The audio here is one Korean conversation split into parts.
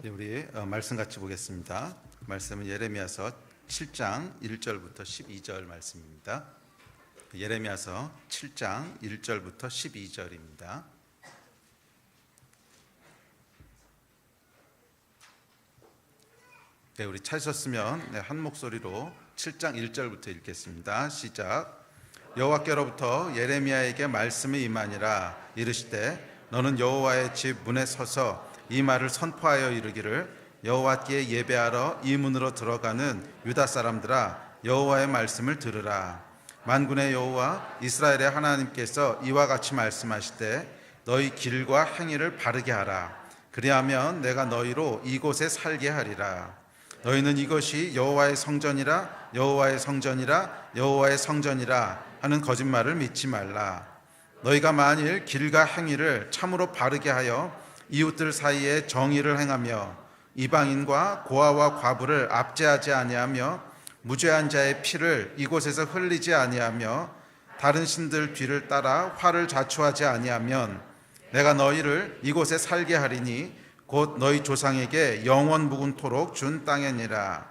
네, 우리 말씀 같이 보겠습니다. 말씀은 예레미야서 7장 1절부터 12절 말씀입니다. 예레미야서 7장 1절부터 12절입니다. 네, 우리 찾으셨으면 한 목소리로 7장 1절부터 읽겠습니다. 시작. 여호와께로부터 예레미야에게 말씀이 임하니라. 이르시되 너는 여호와의 집 문에 서서 이 말을 선포하여 이르기를 여호와께 예배하러 이 문으로 들어가는 유다 사람들아, 여호와의 말씀을 들으라. 만군의 여호와 이스라엘의 하나님께서 이와 같이 말씀하시되 너희 길과 행위를 바르게 하라. 그리하면 내가 너희로 이곳에 살게 하리라. 너희는 이것이 여호와의 성전이라 여호와의 성전이라 여호와의 성전이라 하는 거짓말을 믿지 말라. 너희가 만일 길과 행위를 참으로 바르게 하여 이웃들 사이에 정의를 행하며 이방인과 고아와 과부를 압제하지 아니하며 무죄한 자의 피를 이곳에서 흘리지 아니하며 다른 신들 뒤를 따라 화를 자초하지 아니하면 내가 너희를 이곳에 살게 하리니 곧 너희 조상에게 영원 묵은토록 준 땅이니라.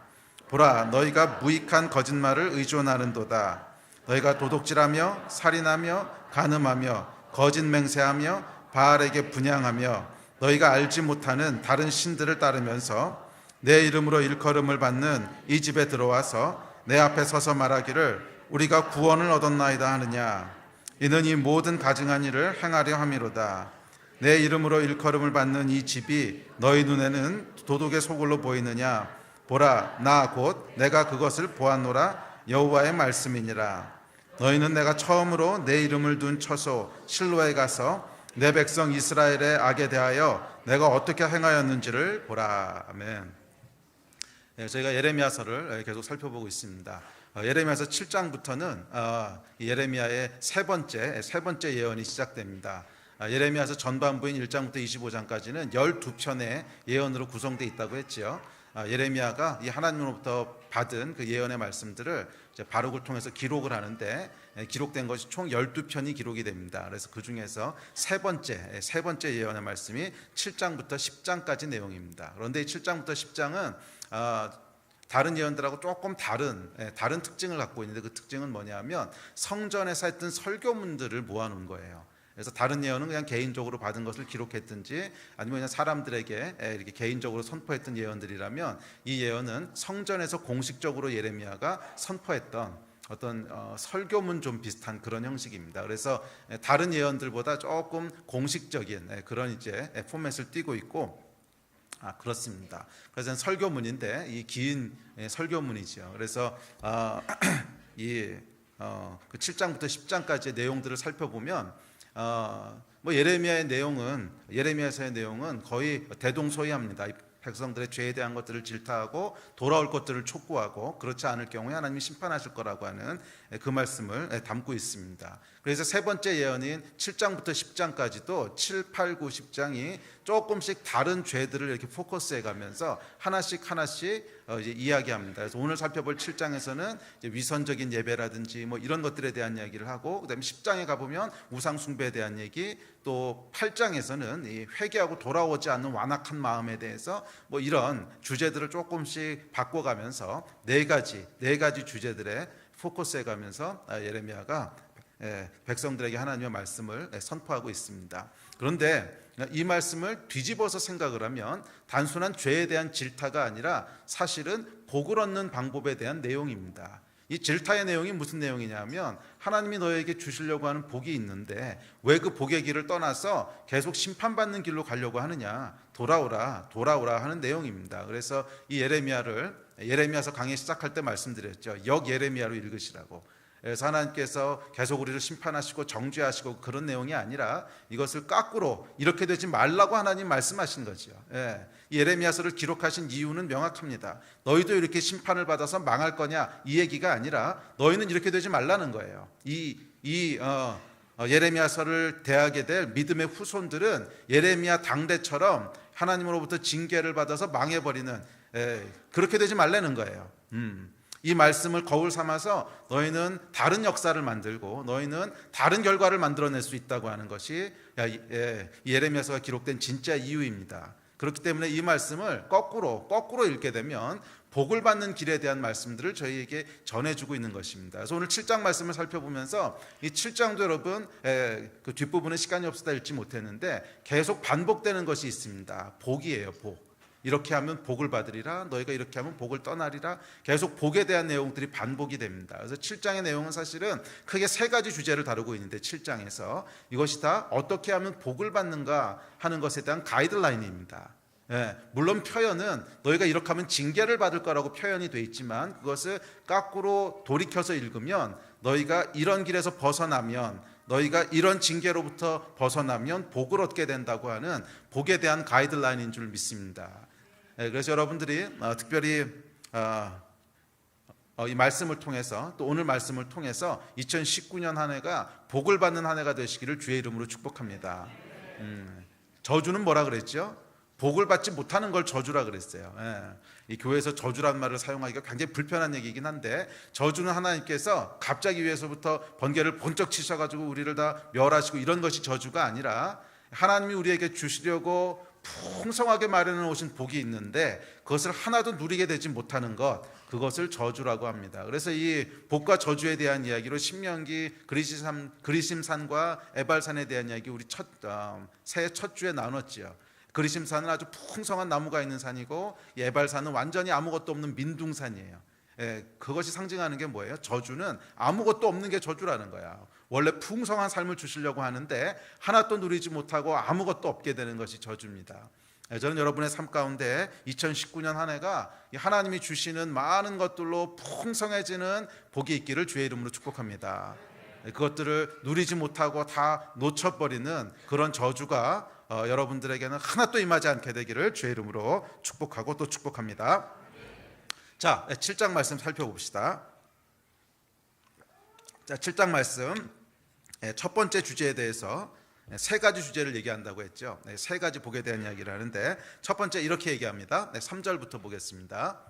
보라, 너희가 무익한 거짓말을 의존하는도다. 너희가 도둑질하며 살인하며 간음하며 거짓 맹세하며 바알에게 분향하며 너희가 알지 못하는 다른 신들을 따르면서 내 이름으로 일컬음을 받는 이 집에 들어와서 내 앞에 서서 말하기를 우리가 구원을 얻었나이다 하느냐. 이는 이 모든 가증한 일을 행하려 함이로다. 내 이름으로 일컬음을 받는 이 집이 너희 눈에는 도둑의 소굴로 보이느냐. 보라, 나 곧 내가 그것을 보았노라. 여호와의 말씀이니라. 너희는 내가 처음으로 내 이름을 둔 처소 실로에 가서 내 백성 이스라엘의 악에 대하여 내가 어떻게 행하였는지를 보라. 아멘. 저희가 예레미야서를 계속 살펴보고 있습니다. 예레미야서 7장부터는 예레미야의 세 번째 예언이 시작됩니다. 예레미야서 전반부인 1장부터 25장까지는 12편의 예언으로 구성되어 있다고 했지요. 예레미야가 이 하나님으로부터 받은 그 예언의 말씀들을 이제 바룩을 통해서 기록을 하는데 기록된 것이 총 12편이 기록이 됩니다. 그래서 그 중에서 세 번째 예언의 말씀이 7장부터 10장까지 내용입니다. 그런데 이 7장부터 10장은 다른 예언들하고 조금 다른 특징을 갖고 있는데 그 특징은 뭐냐면 성전에서 했던 설교문들을 모아놓은 거예요. 그래서 다른 예언은 그냥 개인적으로 받은 것을 기록했든지 아니면 그냥 사람들에게 이렇게 개인적으로 선포했던 예언들이라면 이 예언은 성전에서 공식적으로 예레미야가 선포했던 어떤 설교문 좀 비슷한 그런 형식입니다. 그래서 다른 예언들보다 조금 공식적인 그런 이제 포맷을 띠고 있고 그렇습니다. 그래서 설교문인데 이 긴 설교문이죠. 그래서 그 7장부터 10장까지의 내용들을 살펴보면 예레미야서의 내용은 거의 대동소이합니다. 백성들의 죄에 대한 것들을 질타하고 돌아올 것들을 촉구하고 그렇지 않을 경우에 하나님이 심판하실 거라고 하는 그 말씀을 담고 있습니다. 그래서 세 번째 예언인 7장부터 10장까지도 7, 8, 9, 10장이 조금씩 다른 죄들을 이렇게 포커스해 가면서 하나씩 이제 이야기합니다. 그래서 오늘 살펴볼 7장에서는 이제 위선적인 예배라든지 뭐 이런 것들에 대한 이야기를 하고, 그다음에 10장에 가보면 우상 숭배에 대한 얘기, 또 8장에서는 이 회개하고 돌아오지 않는 완악한 마음에 대해서 뭐 이런 주제들을 조금씩 바꿔가면서 네 가지 주제들에 포커스해 가면서 예레미야가 백성들에게 하나님의 말씀을 선포하고 있습니다. 그런데 이 말씀을 뒤집어서 생각을 하면 단순한 죄에 대한 질타가 아니라 사실은 복을 얻는 방법에 대한 내용입니다. 이 질타의 내용이 무슨 내용이냐면 하나님이 너에게 주시려고 하는 복이 있는데 왜 그 복의 길을 떠나서 계속 심판받는 길로 가려고 하느냐. 돌아오라 하는 내용입니다. 그래서 이 예레미야서 강의 시작할 때 말씀드렸죠. 역 예레미야로 읽으시라고. 그래서 하나님께서 계속 우리를 심판하시고 정죄하시고 그런 내용이 아니라 이것을 거꾸로 이렇게 되지 말라고 하나님 말씀하신 거죠. 이 예레미야서를 기록하신 이유는 명확합니다. 너희도 이렇게 심판을 받아서 망할 거냐 이 얘기가 아니라 너희는 이렇게 되지 말라는 거예요. 예레미야서를 대하게 될 믿음의 후손들은 예레미야 당대처럼 하나님으로부터 징계를 받아서 망해버리는 그렇게 되지 말라는 거예요. 이 말씀을 거울 삼아서 너희는 다른 역사를 만들고 너희는 다른 결과를 만들어낼 수 있다고 하는 것이 예레미야서가 기록된 진짜 이유입니다. 그렇기 때문에 이 말씀을 거꾸로 읽게 되면 복을 받는 길에 대한 말씀들을 저희에게 전해주고 있는 것입니다. 그래서 오늘 7장 말씀을 살펴보면서 이 7장도 여러분 그 뒷부분에 시간이 없어서 읽지 못했는데 계속 반복되는 것이 있습니다. 복이에요. 복. 이렇게 하면 복을 받으리라, 너희가 이렇게 하면 복을 떠나리라. 계속 복에 대한 내용들이 반복이 됩니다. 그래서 7장의 내용은 사실은 크게 세 가지 주제를 다루고 있는데 7장에서 이것이 다 어떻게 하면 복을 받는가 하는 것에 대한 가이드라인입니다. 물론 표현은 너희가 이렇게 하면 징계를 받을 거라고 표현이 돼 있지만 그것을 거꾸로 돌이켜서 읽으면 너희가 이런 길에서 벗어나면, 너희가 이런 징계로부터 벗어나면 복을 얻게 된다고 하는 복에 대한 가이드라인인 줄 믿습니다. 그래서 여러분들이 특별히 이 말씀을 통해서, 또 오늘 말씀을 통해서 2019년 한 해가 복을 받는 한 해가 되시기를 주의 이름으로 축복합니다. 저주는 뭐라 그랬죠? 복을 받지 못하는 걸 저주라 그랬어요. 이 교회에서 저주란 말을 사용하기가 굉장히 불편한 얘기이긴 한데, 저주는 하나님께서 갑자기 위에서부터 번개를 번쩍 치셔가지고 우리를 다 멸하시고 이런 것이 저주가 아니라, 하나님이 우리에게 주시려고 풍성하게 마련해 오신 복이 있는데 그것을 하나도 누리게 되지 못하는 것, 그것을 저주라고 합니다. 그래서 이 복과 저주에 대한 이야기로 신명기, 그리심산과 에발산에 대한 이야기 우리 새해 첫 주에 나눴지요. 그리심산은 아주 풍성한 나무가 있는 산이고, 에발산은 완전히 아무것도 없는 민둥산이에요. 그것이 상징하는 게 뭐예요? 저주는 아무것도 없는 게 저주라는 거야. 원래 풍성한 삶을 주시려고 하는데 하나도 누리지 못하고 아무것도 없게 되는 것이 저주입니다. 저는 여러분의 삶 가운데 2019년 한 해가 하나님이 주시는 많은 것들로 풍성해지는 복이 있기를 주의 이름으로 축복합니다. 그것들을 누리지 못하고 다 놓쳐버리는 그런 저주가 여러분들에게는 하나도 임하지 않게 되기를 주의 이름으로 축복하고 또 축복합니다. 자, 7장 말씀 살펴봅시다. 자, 7장 말씀 첫 번째 주제에 대해서 세 가지 주제를 얘기한다고 했죠. 세 가지 복에 대한 이야기를 하는데, 첫 번째 이렇게 얘기합니다. 3절부터 보겠습니다.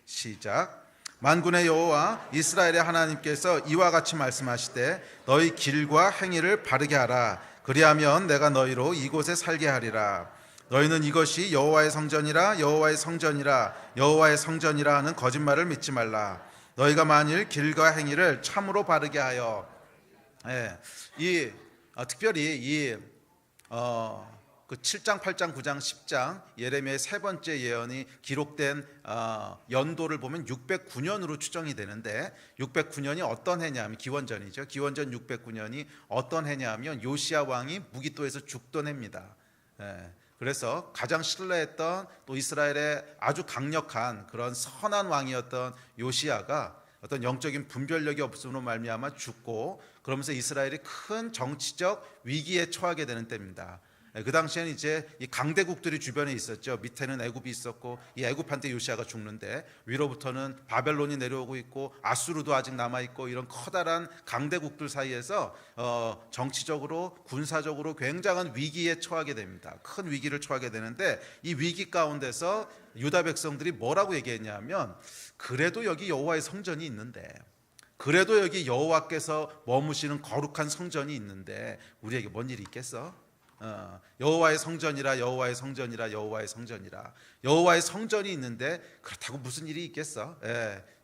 시작. 만군의 여호와 이스라엘의 하나님께서 이와 같이 말씀하시되 너희 길과 행위를 바르게 하라. 그리하면 내가 너희로 이곳에 살게 하리라. 너희는 이것이 여호와의 성전이라, 여호와의 성전이라, 여호와의 성전이라 하는 거짓말을 믿지 말라. 너희가 만일 길과 행위를 참으로 바르게 하여, 특별히 그 7장, 8장, 9장, 10장 예레미야의 세 번째 예언이 기록된 연도를 보면 609년으로 추정이 되는데, 609년이 어떤 해냐면 기원전이죠. 기원전 609년이 어떤 해냐면 요시야 왕이 무기또에서 죽던 해입니다. 그래서 가장 신뢰했던, 또 이스라엘의 아주 강력한 그런 선한 왕이었던 요시야가 어떤 영적인 분별력이 없음으로 말미암아 죽고, 그러면서 이스라엘이 큰 정치적 위기에 처하게 되는 때입니다. 그 당시에는 이제 이 강대국들이 주변에 있었죠. 밑에는 애굽이 있었고, 이 애굽한테 요시야가 죽는데 위로부터는 바벨론이 내려오고 있고, 아수르도 아직 남아 있고, 이런 커다란 강대국들 사이에서 정치적으로 군사적으로 굉장한 위기에 처하게 됩니다. 큰 위기를 처하게 되는데, 이 위기 가운데서 유다 백성들이 뭐라고 얘기했냐면, 그래도 여기 여호와의 성전이 있는데, 그래도 여기 여호와께서 머무시는 거룩한 성전이 있는데 우리에게 뭔 일이 있겠어? 여호와의 성전이라, 여호와의 성전이라, 여호와의 성전이라. 여호와의 성전이 있는데 그렇다고 무슨 일이 있겠어?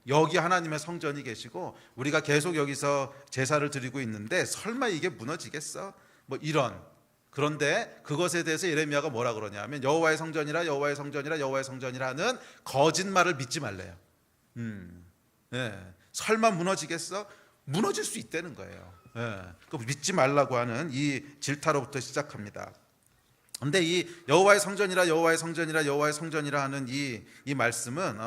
여기 하나님의 성전이 계시고 우리가 계속 여기서 제사를 드리고 있는데 설마 이게 무너지겠어? 뭐 이런. 그런데 그것에 대해서 예레미야가 뭐라 그러냐면, 여호와의 성전이라, 여호와의 성전이라, 여호와의 성전이라 하는 거짓말을 믿지 말래요. 설마 무너지겠어? 무너질 수 있다는 거예요. 그 믿지 말라고 하는 이 질타로부터 시작합니다. 그런데 이 여호와의 성전이라, 여호와의 성전이라, 여호와의 성전이라 하는 이 말씀은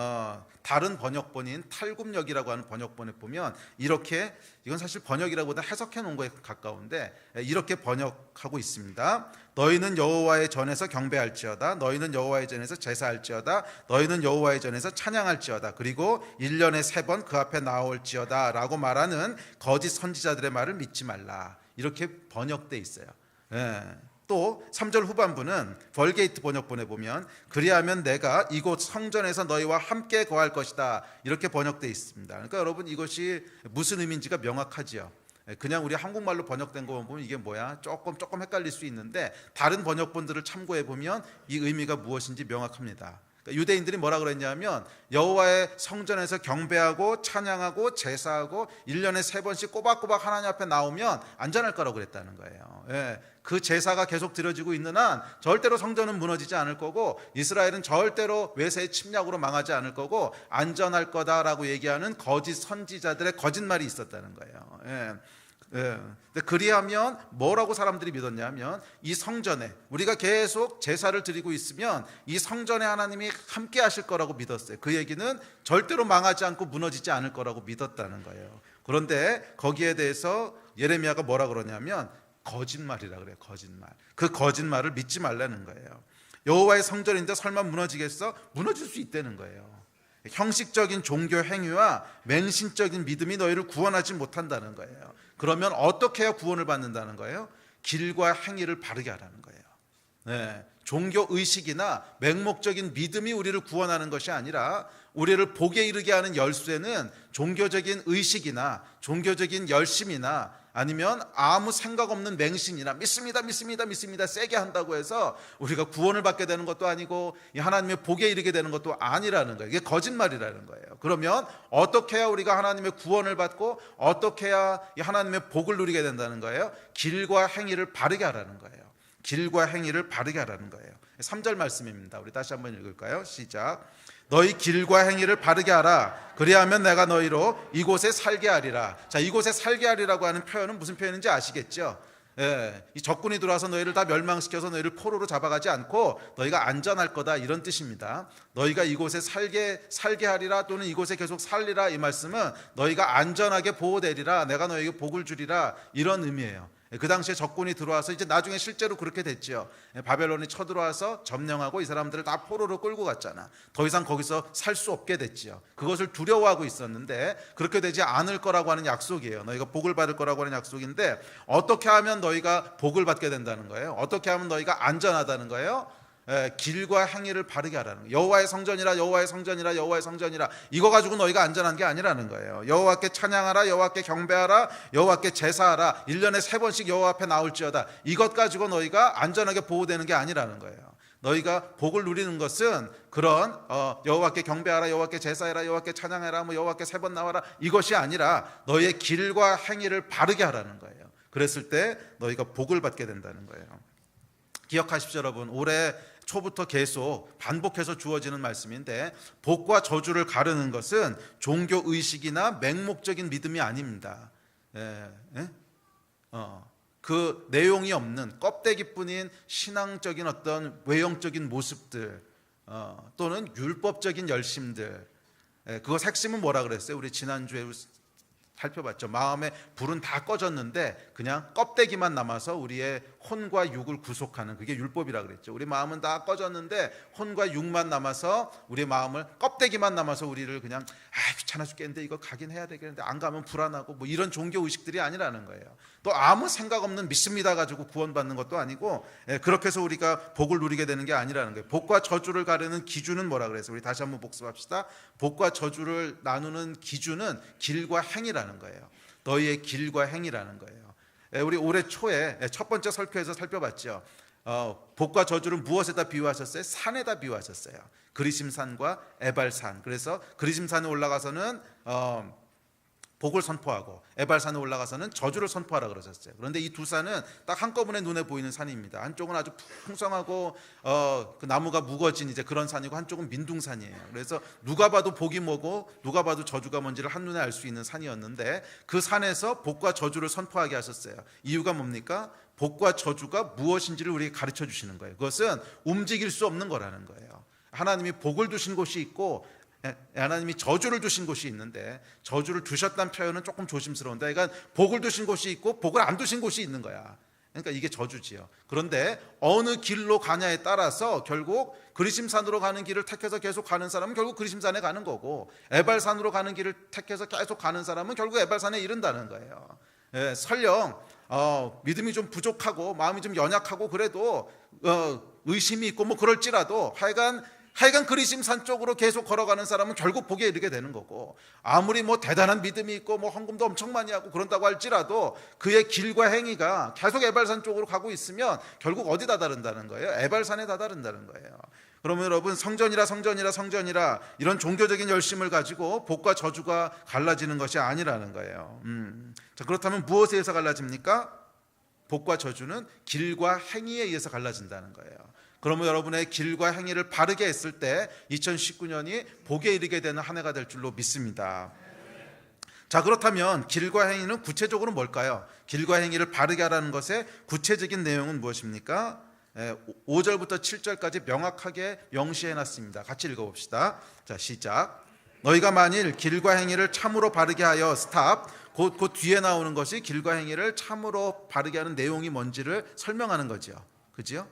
다른 번역본인 탈굽역이라고 하는 번역본에 보면 이렇게, 이건 사실 번역이라고보다 해석해 놓은 거에 가까운데 이렇게 번역하고 있습니다. 너희는 여호와의 전에서 경배할지어다. 너희는 여호와의 전에서 제사할지어다. 너희는 여호와의 전에서 찬양할지어다. 그리고 1년에 3번 그 앞에 나올지어다 라고 말하는 거짓 선지자들의 말을 믿지 말라. 이렇게 번역돼 있어요. 또 3절 후반부는 벌게이트 번역본에 보면 그리하면 내가 이곳 성전에서 너희와 함께 거할 것이다, 이렇게 번역되어 있습니다. 그러니까 여러분, 이것이 무슨 의미인지가 명확하지요. 그냥 우리 한국말로 번역된 거 보면 이게 뭐야? 조금 헷갈릴 수 있는데 다른 번역본들을 참고해 보면 이 의미가 무엇인지 명확합니다. 그러니까 유대인들이 뭐라 그랬냐면 여호와의 성전에서 경배하고 찬양하고 제사하고 1년에 3번씩 꼬박꼬박 하나님 앞에 나오면 안전할 거라고 그랬다는 거예요. 예, 그 제사가 계속 드려지고 있는 한 절대로 성전은 무너지지 않을 거고 이스라엘은 절대로 외세의 침략으로 망하지 않을 거고 안전할 거다라고 얘기하는 거짓 선지자들의 거짓말이 있었다는 거예요. 예. 예. 근데 그리하면 뭐라고 사람들이 믿었냐면 이 성전에 우리가 계속 제사를 드리고 있으면 이 성전에 하나님이 함께 하실 거라고 믿었어요. 그 얘기는 절대로 망하지 않고 무너지지 않을 거라고 믿었다는 거예요. 그런데 거기에 대해서 예레미야가 뭐라 그러냐면 거짓말이라 그래요. 거짓말. 그 거짓말을 믿지 말라는 거예요. 여호와의 성전인데 설마 무너지겠어? 무너질 수 있다는 거예요. 형식적인 종교 행위와 맹신적인 믿음이 너희를 구원하지 못한다는 거예요. 그러면 어떻게 해야 구원을 받는다는 거예요? 길과 행위를 바르게 하라는 거예요. 네, 종교 의식이나 맹목적인 믿음이 우리를 구원하는 것이 아니라 우리를 복에 이르게 하는 열쇠는 종교적인 의식이나 종교적인 열심이나 아니면 아무 생각 없는 맹신이나 믿습니다 세게 한다고 해서 우리가 구원을 받게 되는 것도 아니고 하나님의 복에 이르게 되는 것도 아니라는 거예요. 이게 거짓말이라는 거예요. 그러면 어떻게 해야 우리가 하나님의 구원을 받고 어떻게 해야 하나님의 복을 누리게 된다는 거예요? 길과 행위를 바르게 하라는 거예요. 길과 행위를 바르게 하라는 거예요. 3절 말씀입니다. 우리 다시 한번 읽을까요? 시작. 너희 길과 행위를 바르게 하라. 그리하면 내가 너희로 이곳에 살게 하리라. 자, 이곳에 살게 하리라고 하는 표현은 무슨 표현인지 아시겠죠? 예, 이 적군이 들어와서 너희를 다 멸망시켜서 너희를 포로로 잡아가지 않고 너희가 안전할 거다, 이런 뜻입니다. 너희가 이곳에 살게 하리라 또는 이곳에 계속 살리라, 이 말씀은 너희가 안전하게 보호되리라, 내가 너희에게 복을 주리라, 이런 의미예요. 그 당시에 적군이 들어와서 이제 나중에 실제로 그렇게 됐죠. 바벨론이 쳐들어와서 점령하고 이 사람들을 다 포로로 끌고 갔잖아. 더 이상 거기서 살 수 없게 됐죠. 그것을 두려워하고 있었는데 그렇게 되지 않을 거라고 하는 약속이에요. 너희가 복을 받을 거라고 하는 약속인데 어떻게 하면 너희가 복을 받게 된다는 거예요? 어떻게 하면 너희가 안전하다는 거예요? 길과 행위를 바르게 하라는 거예요. 여호와의 성전이라 여호와의 성전이라 여호와의 성전이라, 이거 가지고 너희가 안전한 게 아니라는 거예요. 여호와께 찬양하라, 여호와께 경배하라, 여호와께 제사하라, 1년에 3번씩 여호와 앞에 나올지어다, 이것 가지고 너희가 안전하게 보호되는 게 아니라는 거예요. 너희가 복을 누리는 것은 그런 여호와께 경배하라, 여호와께 제사해라, 여호와께 찬양해라, 뭐 여호와께 3번 나와라, 이것이 아니라 너희의 길과 행위를 바르게 하라는 거예요. 그랬을 때 너희가 복을 받게 된다는 거예요. 기억하십시오, 여러분. 올해 초부터 계속 반복해서 주어지는 말씀인데 복과 저주를 가르는 것은 종교 의식이나 맹목적인 믿음이 아닙니다. 그 내용이 없는 껍데기뿐인 신앙적인 어떤 외형적인 모습들, 또는 율법적인 열심들, 그것 핵심은 뭐라 그랬어요? 우리 지난주에 살펴봤죠. 마음의 불은 다 꺼졌는데 그냥 껍데기만 남아서 우리의 혼과 육을 구속하는, 그게 율법이라 그랬죠. 우리 마음은 다 꺼졌는데 혼과 육만 남아서, 우리 마음을 껍데기만 남아서 우리를 그냥 귀찮아 죽겠는데 이거 가긴 해야 되겠는데 안 가면 불안하고, 뭐 이런 종교 의식들이 아니라는 거예요. 또 아무 생각 없는 믿습니다 가지고 구원받는 것도 아니고, 그렇게 해서 우리가 복을 누리게 되는 게 아니라는 거예요. 복과 저주를 가르는 기준은 뭐라 그랬어요? 우리 다시 한번 복습합시다. 복과 저주를 나누는 기준은 길과 행위라는 거예요. 너희의 길과 행위라는 거예요. 우리 올해 초에 첫 번째 설교에서 살펴봤죠. 복과 저주를 무엇에다 비유하셨어요? 산에다 비유하셨어요. 그리심산과 에발산. 그래서 그리심산에 올라가서는 복을 선포하고 에발산에 올라가서는 저주를 선포하라 그러셨어요. 그런데 이 두 산은 딱 한꺼번에 눈에 보이는 산입니다. 한쪽은 아주 풍성하고 그 나무가 무거진 이제 그런 산이고, 한쪽은 민둥산이에요. 그래서 누가 봐도 복이 뭐고 누가 봐도 저주가 뭔지를 한눈에 알 수 있는 산이었는데 그 산에서 복과 저주를 선포하게 하셨어요. 이유가 뭡니까? 복과 저주가 무엇인지를 우리에게 가르쳐 주시는 거예요. 그것은 움직일 수 없는 거라는 거예요. 하나님이 복을 두신 곳이 있고 하나님이 저주를 두신 곳이 있는데, 저주를 두셨다는 표현은 조금 조심스러운데, 그러니까 복을 두신 곳이 있고 복을 안 두신 곳이 있는 거야. 그러니까 이게 저주지요. 그런데 어느 길로 가냐에 따라서 결국 그리심산으로 가는 길을 택해서 계속 가는 사람은 결국 그리심산에 가는 거고, 에발산으로 가는 길을 택해서 계속 가는 사람은 결국 에발산에 이른다는 거예요. 설령 믿음이 좀 부족하고 마음이 좀 연약하고 그래도 의심이 있고 뭐 그럴지라도 하여간 하여간 그리심산 쪽으로 계속 걸어가는 사람은 결국 복에 이르게 되는 거고, 아무리 뭐 대단한 믿음이 있고 뭐 헌금도 엄청 많이 하고 그런다고 할지라도 그의 길과 행위가 계속 에발산 쪽으로 가고 있으면 결국 어디 다다른다는 거예요? 에발산에 다다른다는 거예요. 그러면 여러분, 성전이라 이런 종교적인 열심을 가지고 복과 저주가 갈라지는 것이 아니라는 거예요. 자, 그렇다면 무엇에 의해서 갈라집니까? 복과 저주는 길과 행위에 의해서 갈라진다는 거예요. 그러면 여러분의 길과 행위를 바르게 했을 때 2019년이 복에 이르게 되는 한 해가 될 줄로 믿습니다. 자, 그렇다면 길과 행위는 구체적으로 뭘까요? 길과 행위를 바르게 하라는 것의 구체적인 내용은 무엇입니까? 5절부터 7절까지 명확하게 명시해 놨습니다. 같이 읽어봅시다. 자, 시작. 너희가 만일 길과 행위를 참으로 바르게 하여 스탑. 그 뒤에 나오는 것이 길과 행위를 참으로 바르게 하는 내용이 뭔지를 설명하는 거죠. 그죠?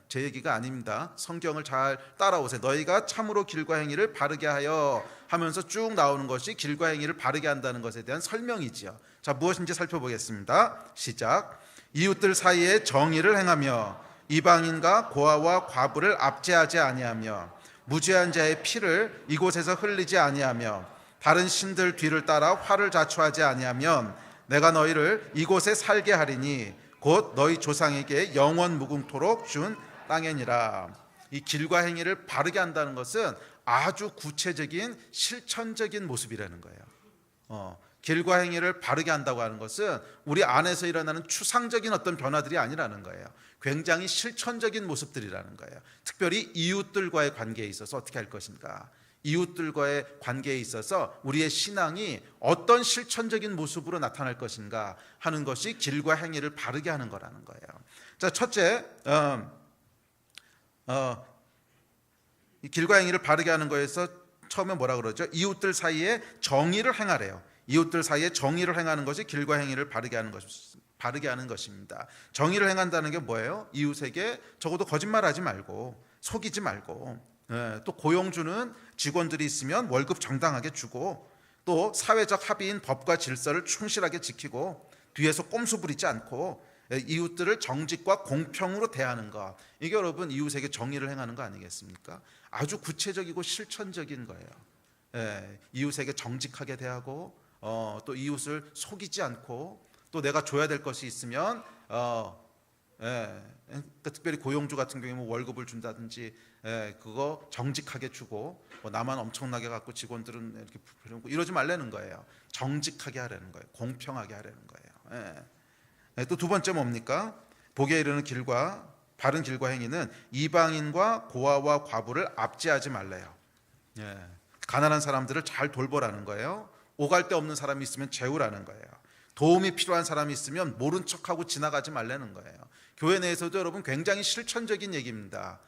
제 얘기가 아닙니다. 성경을 잘 따라오세요. 너희가 참으로 길과 행위를 바르게 하여 하면서 쭉 나오는 것이 길과 행위를 바르게 한다는 것에 대한 설명이지요. 자, 무엇인지 살펴보겠습니다. 시작. 이웃들 사이에 정의를 행하며 이방인과 고아와 과부를 압제하지 아니하며 무죄한 자의 피를 이곳에서 흘리지 아니하며 다른 신들 뒤를 따라 화를 자초하지 아니하면 내가 너희를 이곳에 살게 하리니 곧 너희 조상에게 영원 무궁토록 준 땅이니라. 이 길과 행위를 바르게 한다는 것은 아주 구체적인 실천적인 모습이라는 거예요. 길과 행위를 바르게 한다고 하는 것은 우리 안에서 일어나는 추상적인 어떤 변화들이 아니라는 거예요. 굉장히 실천적인 모습들이라는 거예요. 특별히 이웃들과의 관계에 있어서 어떻게 할 것인가, 이웃들과의 관계에 있어서 우리의 신앙이 어떤 실천적인 모습으로 나타날 것인가 하는 것이 길과 행위를 바르게 하는 거라는 거예요. 자, 첫째, 이 길과 행위를 바르게 하는 거에서 처음에 뭐라 그러죠? 이웃들 사이에 정의를 행하래요. 이웃들 사이에 정의를 행하는 것이 길과 행위를 바르게 하는 것입니다. 정의를 행한다는 게 뭐예요? 이웃에게 적어도 거짓말하지 말고 속이지 말고, 또 고용 주는 직원들이 있으면 월급 정당하게 주고, 또 사회적 합의인 법과 질서를 충실하게 지키고 뒤에서 꼼수 부리지 않고 이웃들을 정직과 공평으로 대하는 것, 이게 여러분 이웃에게 정의를 행하는 거 아니겠습니까? 아주 구체적이고 실천적인 거예요. 이웃에게 정직하게 대하고, 또 이웃을 속이지 않고, 또 내가 줘야 될 것이 있으면 특별히 고용주 같은 경우에 뭐 월급을 준다든지 그거 정직하게 주고, 뭐 나만 엄청나게 갖고 직원들은 이렇게 부풀고 이러지 말라는 거예요. 정직하게 하라는 거예요. 공평하게 하라는 거예요. 또 두 번째 뭡니까? 복에 이르는 길과 바른 길과 행위는 이방인과 고아와 과부를 압제하지 말래요. 가난한 사람들을 잘 돌보라는 거예요. 오갈 데 없는 사람이 있으면 재우라는 거예요. 도움이 필요한 사람이 있으면 모른 척하고 지나가지 말라는 거예요. 교회 내에서도 여러분 굉장히 실천적인 얘기입니다.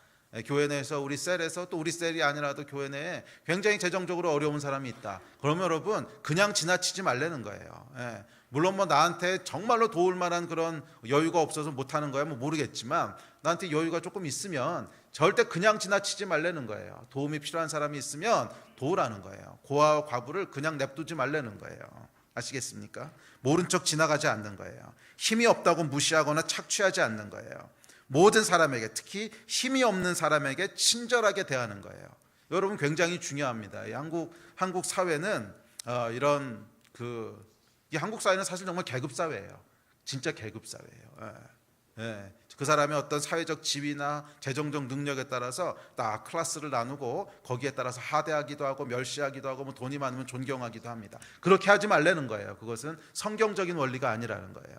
교회 내에서 우리 셀에서, 또 우리 셀이 아니라도 교회 내에 굉장히 재정적으로 어려운 사람이 있다. 그러면 여러분 그냥 지나치지 말라는 거예요. 물론 뭐 나한테 정말로 도울 만한 그런 여유가 없어서 못하는 거야 뭐 모르겠지만, 나한테 여유가 조금 있으면 절대 그냥 지나치지 말라는 거예요. 도움이 필요한 사람이 있으면 도우라는 거예요. 고아와 과부를 그냥 냅두지 말라는 거예요. 아시겠습니까? 모른 척 지나가지 않는 거예요. 힘이 없다고 무시하거나 착취하지 않는 거예요. 모든 사람에게, 특히 힘이 없는 사람에게 친절하게 대하는 거예요. 여러분 굉장히 중요합니다. 이 한국 사회는 이 한국 사회는 사실 정말 계급 사회예요. 진짜 계급 사회예요. 그 사람의 어떤 사회적 지위나 재정적 능력에 따라서 딱 클래스를 나누고 거기에 따라서 하대하기도 하고 멸시하기도 하고, 뭐 돈이 많으면 존경하기도 합니다. 그렇게 하지 말라는 거예요. 그것은 성경적인 원리가 아니라는 거예요.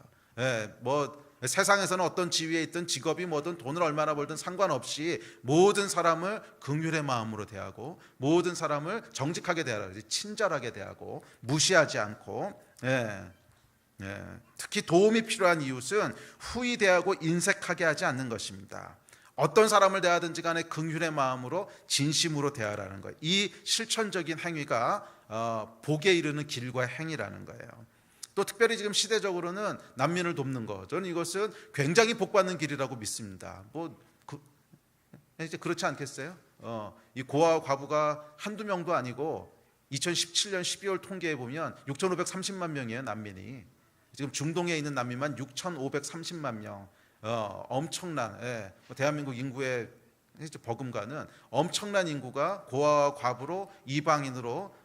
뭐 세상에서는 어떤 지위에 있든 직업이 뭐든 돈을 얼마나 벌든 상관없이 모든 사람을 긍휼의 마음으로 대하고, 모든 사람을 정직하게 대하라, 친절하게 대하고 무시하지 않고, 특히 도움이 필요한 이웃은 후히 대하고 인색하게 하지 않는 것입니다. 어떤 사람을 대하든지 간에 긍휼의 마음으로 진심으로 대하라는 거예요. 이 실천적인 행위가 복에 이르는 길과 행위라는 거예요. 또 특별히 지금 시대적으로는 난민을 돕는 것, 저는 이것은 굉장히 복받는 길이라고 믿습니다. 이제 그렇지 않겠어요? 이 고아와 과부가 한두 명도 아니고 2017년 12월 통계에 보면 6,530만 명이에요, 난민이. 지금 중동에 있는 난민만 6,530만 명. 엄청난, 대한민국 인구의 이제 버금가는 엄청난 인구가 고아와 과부로 이방인으로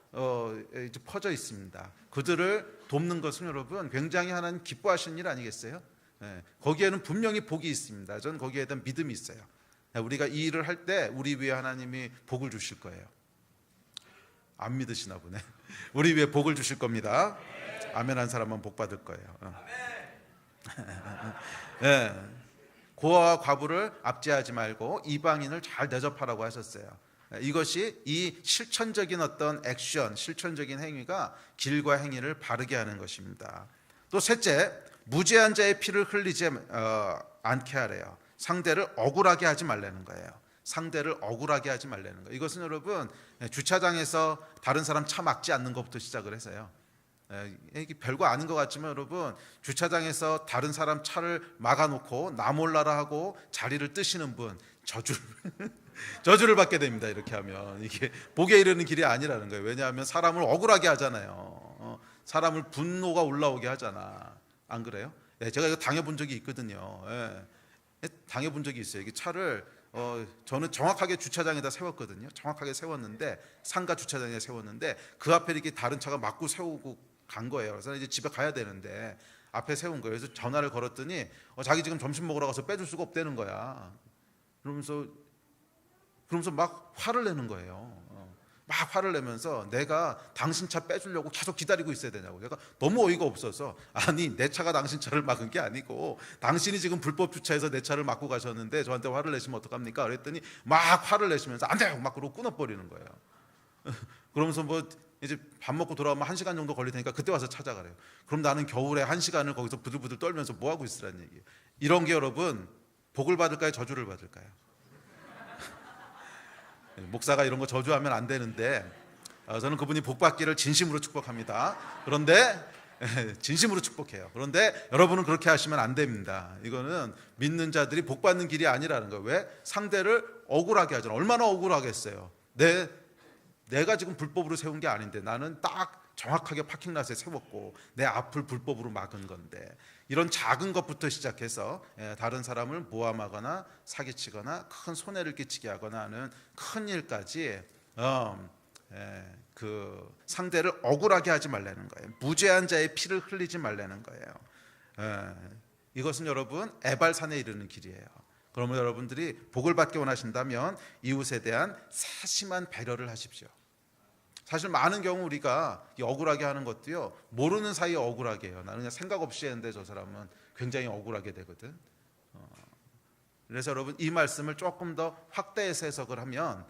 이제 퍼져 있습니다. 그들을 돕는 것은 여러분 굉장히 하나님 기뻐하시는 일 아니겠어요? 거기에는 분명히 복이 있습니다. 저는 거기에 대한 믿음이 있어요. 우리가 이 일을 할 때 우리 위에 하나님이 복을 주실 거예요. 안 믿으시나 보네. 우리 위에 복을 주실 겁니다. 아멘 한 사람만 복 받을 거예요. 고아와 과부를 압제하지 말고 이방인을 잘 대접하라고 하셨어요. 이것이 이 실천적인 어떤 액션, 실천적인 행위가 길과 행위를 바르게 하는 것입니다. 또 셋째, 무죄한 자의 피를 흘리지 않게 하래요. 상대를 억울하게 하지 말라는 거예요. 상대를 억울하게 하지 말라는 거예요. 이것은 여러분 주차장에서 다른 사람 차 막지 않는 것부터 시작을 해서요. 이게 별거 아닌 것 같지만 여러분 주차장에서 다른 사람 차를 막아놓고 나 몰라라 하고 자리를 뜨시는 분 저주를 받게 됩니다. 이렇게 하면 이게 복에 이르는 길이 아니라는 거예요. 왜냐하면 사람을 억울하게 하잖아요. 사람을 분노가 올라오게 하잖아. 안 그래요? 제가 이거 당해본 적이 있거든요. 당해본 적이 있어요. 이게 차를 저는 정확하게 주차장에다 세웠거든요. 정확하게 세웠는데 상가 주차장에 세웠는데 그 앞에 이렇게 다른 차가 막고 세우고 간 거예요. 그래서 이제 집에 가야 되는데 앞에 세운 거예요. 그래서 전화를 걸었더니 자기 지금 점심 먹으러 가서 빼줄 수가 없다는 거야. 그러면서 막 화를 내는 거예요. 막 화를 내면서 내가 당신 차 빼주려고 계속 기다리고 있어야 되냐고. 제가 너무 어이가 없어서 아니 내 차가 당신 차를 막은 게 아니고 당신이 지금 불법 주차해서 내 차를 막고 가셨는데 저한테 화를 내시면 어떡합니까? 그랬더니 막 화를 내시면서 안 돼요 막 그러고 끊어버리는 거예요. 그러면서 뭐 이제 밥 먹고 돌아오면 1시간 정도 걸릴 테니까 그때 와서 찾아가래요. 그럼 나는 겨울에 1시간을 거기서 부들부들 떨면서 뭐 하고 있으라는 얘기예요. 이런 게 여러분 복을 받을까요? 저주를 받을까요? 목사가 이런 거 저주하면 안 되는데 저는 그분이 복 받기를 진심으로 축복합니다. 그런데 진심으로 축복해요. 그런데 여러분은 그렇게 하시면 안 됩니다. 이거는 믿는 자들이 복 받는 길이 아니라는 거예요. 왜? 상대를 억울하게 하잖아요. 얼마나 억울하겠어요. 내가 지금 불법으로 세운 게 아닌데 나는 딱 정확하게 파킹랏에 세웠고 내 앞을 불법으로 막은 건데 이런 작은 것부터 시작해서 다른 사람을 모함하거나 사기치거나 큰 손해를 끼치게 하거나 하는 큰 일까지 그 상대를 억울하게 하지 말라는 거예요. 무죄한 자의 피를 흘리지 말라는 거예요. 이것은 여러분 에발산에 이르는 길이에요. 그러면 여러분들이 복을 받기 원하신다면 이웃에 대한 세심한 배려를 하십시오. 사실 많은 경우 우리가 억울하게 하는 것도요 모르는 사이에 억울하게 해요. 나는 그냥 생각 없이 했는데 저 사람은 굉장히 억울하게 되거든. 그래서 여러분 이 말씀을 조금 더 확대해서 해석을 하면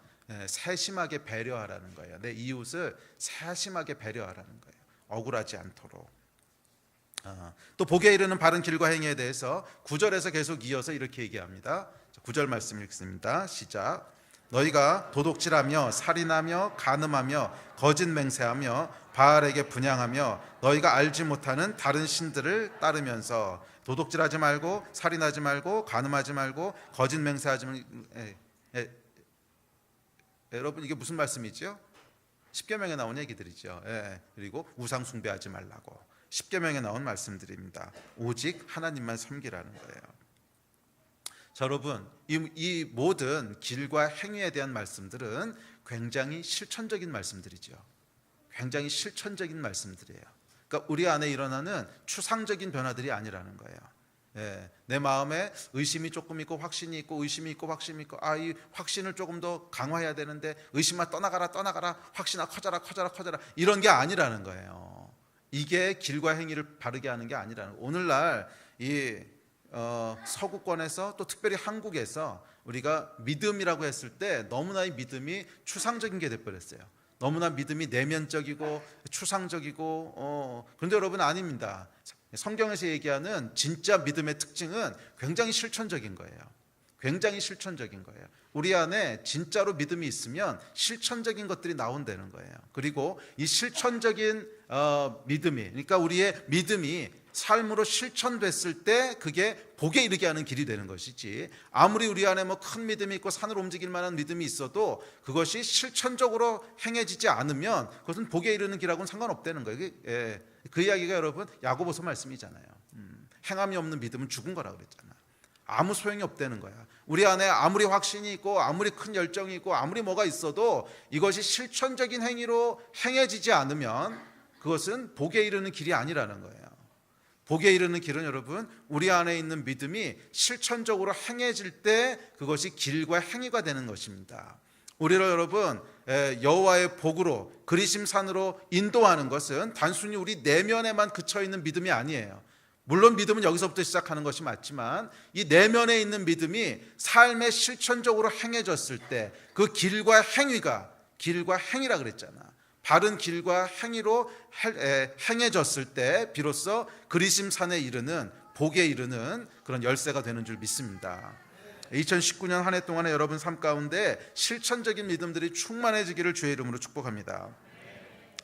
세심하게 배려하라는 거예요. 내 이웃을 세심하게 배려하라는 거예요. 억울하지 않도록. 또 복에 이르는 바른 길과 행위에 대해서 9절에서 계속 이어서 이렇게 얘기합니다. 9절 말씀 읽습니다. 시작. 너희가 도둑질하며 살인하며 간음하며 거짓 맹세하며 바알에게 분향하며 너희가 알지 못하는 다른 신들을 따르면서 도둑질하지 말고 살인하지 말고 간음하지 말고 거짓 맹세하지 말고 여러분 이게 무슨 말씀이죠? 십계명에 나온 얘기들이죠. 그리고 우상 숭배하지 말라고 십계명에 나온 말씀들입니다. 오직 하나님만 섬기라는 거예요. 자, 여러분 이 모든 길과 행위에 대한 말씀들은 굉장히 실천적인 말씀들이죠. 굉장히 실천적인 말씀들이에요. 그러니까 우리 안에 일어나는 추상적인 변화들이 아니라는 거예요. 내 마음에 의심이 조금 있고 확신이 있고 의심이 있고 확신이 있고 이 확신을 조금 더 강화해야 되는데 의심아 떠나가라 확신아 커져라 이런 게 아니라는 거예요. 이게 길과 행위를 바르게 하는 게 아니라는 거예요. 오늘날 이 서구권에서 또 특별히 한국에서 우리가 믿음이라고 했을 때 너무나 이 믿음이 추상적인 게 돼버렸어요. 너무나 믿음이 내면적이고 추상적이고 그런데 여러분 아닙니다. 성경에서 얘기하는 진짜 믿음의 특징은 굉장히 실천적인 거예요. 굉장히 실천적인 거예요. 우리 안에 진짜로 믿음이 있으면 실천적인 것들이 나온다는 거예요. 그리고 이 실천적인 믿음이 그러니까 우리의 믿음이 삶으로 실천됐을 때 그게 복에 이르게 하는 길이 되는 것이지 아무리 우리 안에 뭐 큰 믿음이 있고 산을 움직일 만한 믿음이 있어도 그것이 실천적으로 행해지지 않으면 그것은 복에 이르는 길하고는 상관없다는 거예요. 그 이야기가 여러분 야고보서 말씀이잖아요. 행함이 없는 믿음은 죽은 거라고 그랬잖아요. 아무 소용이 없다는 거야. 우리 안에 아무리 확신이 있고 아무리 큰 열정이 있고 아무리 뭐가 있어도 이것이 실천적인 행위로 행해지지 않으면 그것은 복에 이르는 길이 아니라는 거예요. 복에 이르는 길은 여러분, 우리 안에 있는 믿음이 실천적으로 행해질 때 그것이 길과 행위가 되는 것입니다. 우리를 여러분 여호와의 복으로 그리심산으로 인도하는 것은 단순히 우리 내면에만 그쳐있는 믿음이 아니에요. 물론 믿음은 여기서부터 시작하는 것이 맞지만 이 내면에 있는 믿음이 삶에 실천적으로 행해졌을 때 그 길과 행위라 그랬잖아. 바른 길과 행위로 행해졌을 때 비로소 그리심산에 이르는 복에 이르는 그런 열쇠가 되는 줄 믿습니다. 2019년 한 해 동안에 여러분 삶 가운데 실천적인 믿음들이 충만해지기를 주의 이름으로 축복합니다.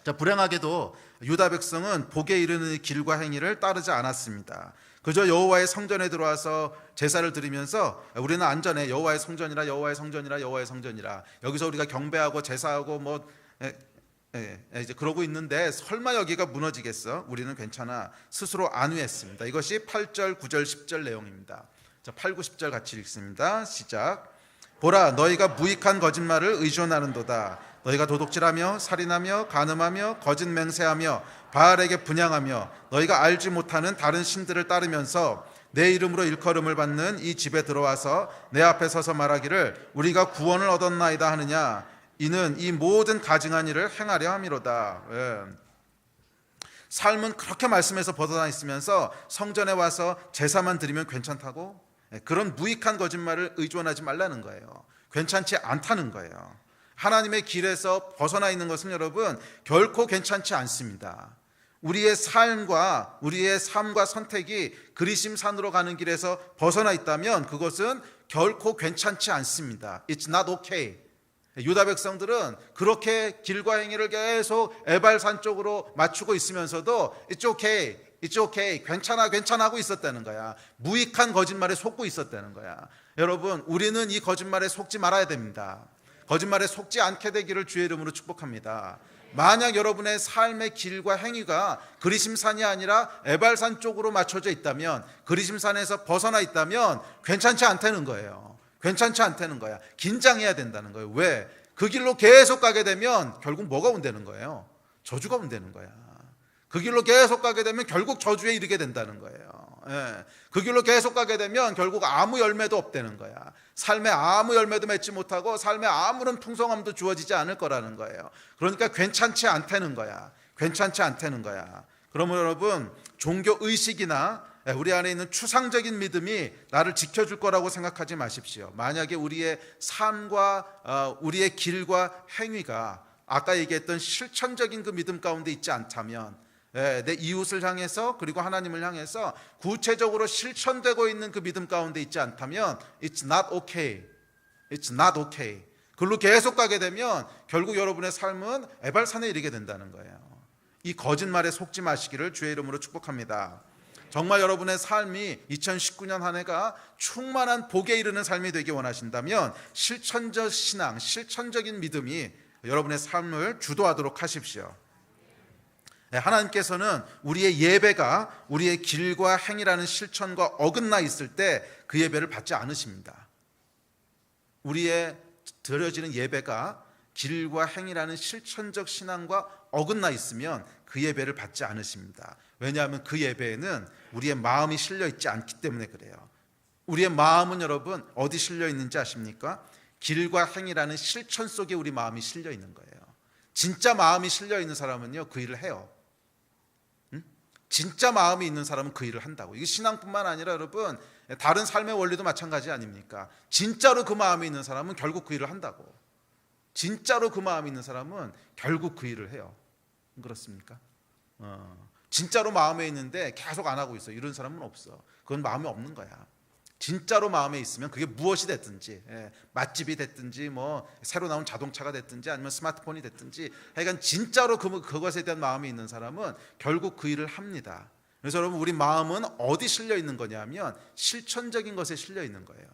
자, 불행하게도 유다 백성은 복에 이르는 길과 행위를 따르지 않았습니다. 그저 여호와의 성전에 들어와서 제사를 드리면서 우리는 안전해, 여호와의 성전이라 여호와의 성전이라 여호와의 성전이라, 여기서 우리가 경배하고 제사하고 이제 그러고 있는데 설마 여기가 무너지겠어? 우리는 괜찮아. 스스로 안위했습니다. 이것이 8절, 9절, 10절 내용입니다. 자, 8, 9, 10절 같이 읽습니다. 시작. 보라, 너희가 무익한 거짓말을 의존하는도다. 너희가 도둑질하며 살인하며 간음하며 거짓 맹세하며 바알에게 분향하며 너희가 알지 못하는 다른 신들을 따르면서 내 이름으로 일컬음을 받는 이 집에 들어와서 내 앞에 서서 말하기를 우리가 구원을 얻었나이다 하느냐. 이는 이 모든 가증한 일을 행하려 함이로다. 삶은 그렇게 말씀에서 벗어나 있으면서 성전에 와서 제사만 드리면 괜찮다고? 그런 무익한 거짓말을 의존하지 말라는 거예요. 괜찮지 않다는 거예요. 하나님의 길에서 벗어나 있는 것은 여러분 결코 괜찮지 않습니다. 우리의 삶과 선택이 그리심산으로 가는 길에서 벗어나 있다면 그것은 결코 괜찮지 않습니다. It's not okay. 유다 백성들은 그렇게 길과 행위를 계속 에발산 쪽으로 맞추고 있으면서도 It's okay, It's okay, 괜찮아 하고 있었다는 거야. 무익한 거짓말에 속고 있었다는 거야. 여러분, 우리는 이 거짓말에 속지 말아야 됩니다. 거짓말에 속지 않게 되기를 주의 이름으로 축복합니다. 만약 여러분의 삶의 길과 행위가 그리심산이 아니라 에발산 쪽으로 맞춰져 있다면, 그리심산에서 벗어나 있다면 괜찮지 않다는 거예요. 괜찮지 않다는 거야. 긴장해야 된다는 거예요. 왜? 그 길로 계속 가게 되면 결국 뭐가 온다는 거예요? 저주가 온다는 거야. 그 길로 계속 가게 되면 결국 저주에 이르게 된다는 거예요. 그 길로 계속 가게 되면 결국 아무 열매도 없다는 거야. 삶에 아무 열매도 맺지 못하고 삶에 아무런 풍성함도 주어지지 않을 거라는 거예요. 그러니까 괜찮지 않다는 거야. 괜찮지 않다는 거야. 그러면 여러분, 종교 의식이나 우리 안에 있는 추상적인 믿음이 나를 지켜줄 거라고 생각하지 마십시오. 만약에 우리의 삶과 우리의 길과 행위가 아까 얘기했던 실천적인 그 믿음 가운데 있지 않다면, 내 이웃을 향해서 그리고 하나님을 향해서 구체적으로 실천되고 있는 그 믿음 가운데 있지 않다면 It's not okay. It's not okay. 그걸로 계속 가게 되면 결국 여러분의 삶은 에발산에 이르게 된다는 거예요. 이 거짓말에 속지 마시기를 주의 이름으로 축복합니다. 정말 여러분의 삶이 2019년 한 해가 충만한 복에 이르는 삶이 되기 원하신다면 실천적 신앙, 실천적인 믿음이 여러분의 삶을 주도하도록 하십시오. 하나님께서는 우리의 예배가 우리의 길과 행위라는 실천과 어긋나 있을 때 그 예배를 받지 않으십니다. 우리의 드려지는 예배가 길과 행위라는 실천적 신앙과 어긋나 있으면 그 예배를 받지 않으십니다. 왜냐하면 그 예배에는 우리의 마음이 실려 있지 않기 때문에 그래요. 우리의 마음은 여러분 어디 실려 있는지 아십니까? 길과 행위라는 실천 속에 우리 마음이 실려 있는 거예요. 진짜 마음이 실려 있는 사람은요, 그 일을 해요. 진짜 마음이 있는 사람은 그 일을 한다고. 이게 신앙뿐만 아니라 여러분 다른 삶의 원리도 마찬가지 아닙니까? 진짜로 그 마음이 있는 사람은 결국 그 일을 한다고. 진짜로 그 마음이 있는 사람은 결국 그 일을 해요. 그렇습니까? 진짜로 마음에 있는데 계속 안 하고 있어. 이런 사람은 없어. 그건 마음이 없는 거야. 진짜로 마음에 있으면 그게 무엇이 됐든지, 맛집이 됐든지 뭐 새로 나온 자동차가 됐든지 아니면 스마트폰이 됐든지 하여간 진짜로 그것에 대한 마음이 있는 사람은 결국 그 일을 합니다. 그래서 여러분, 우리 마음은 어디 실려 있는 거냐면 실천적인 것에 실려 있는 거예요.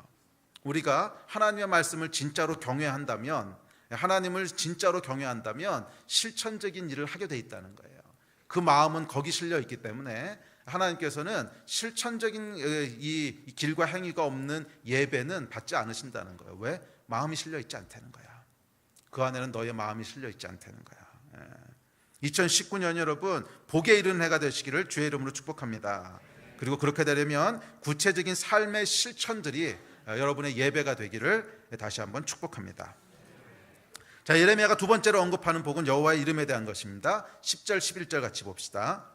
우리가 하나님의 말씀을 진짜로 경외한다면, 하나님을 진짜로 경외한다면 실천적인 일을 하게 돼 있다는 거예요. 그 마음은 거기 실려 있기 때문에 하나님께서는 실천적인 이 길과 행위가 없는 예배는 받지 않으신다는 거예요. 왜? 마음이 실려 있지 않다는 거야. 그 안에는 너의 마음이 실려 있지 않다는 거야. 2019년 여러분 복에 이르는 해가 되시기를 주의 이름으로 축복합니다. 그리고 그렇게 되려면 구체적인 삶의 실천들이 여러분의 예배가 되기를 다시 한번 축복합니다. 자, 예레미야가 두 번째로 언급하는 복은 여호와의 이름에 대한 것입니다. 10절 11절 같이 봅시다.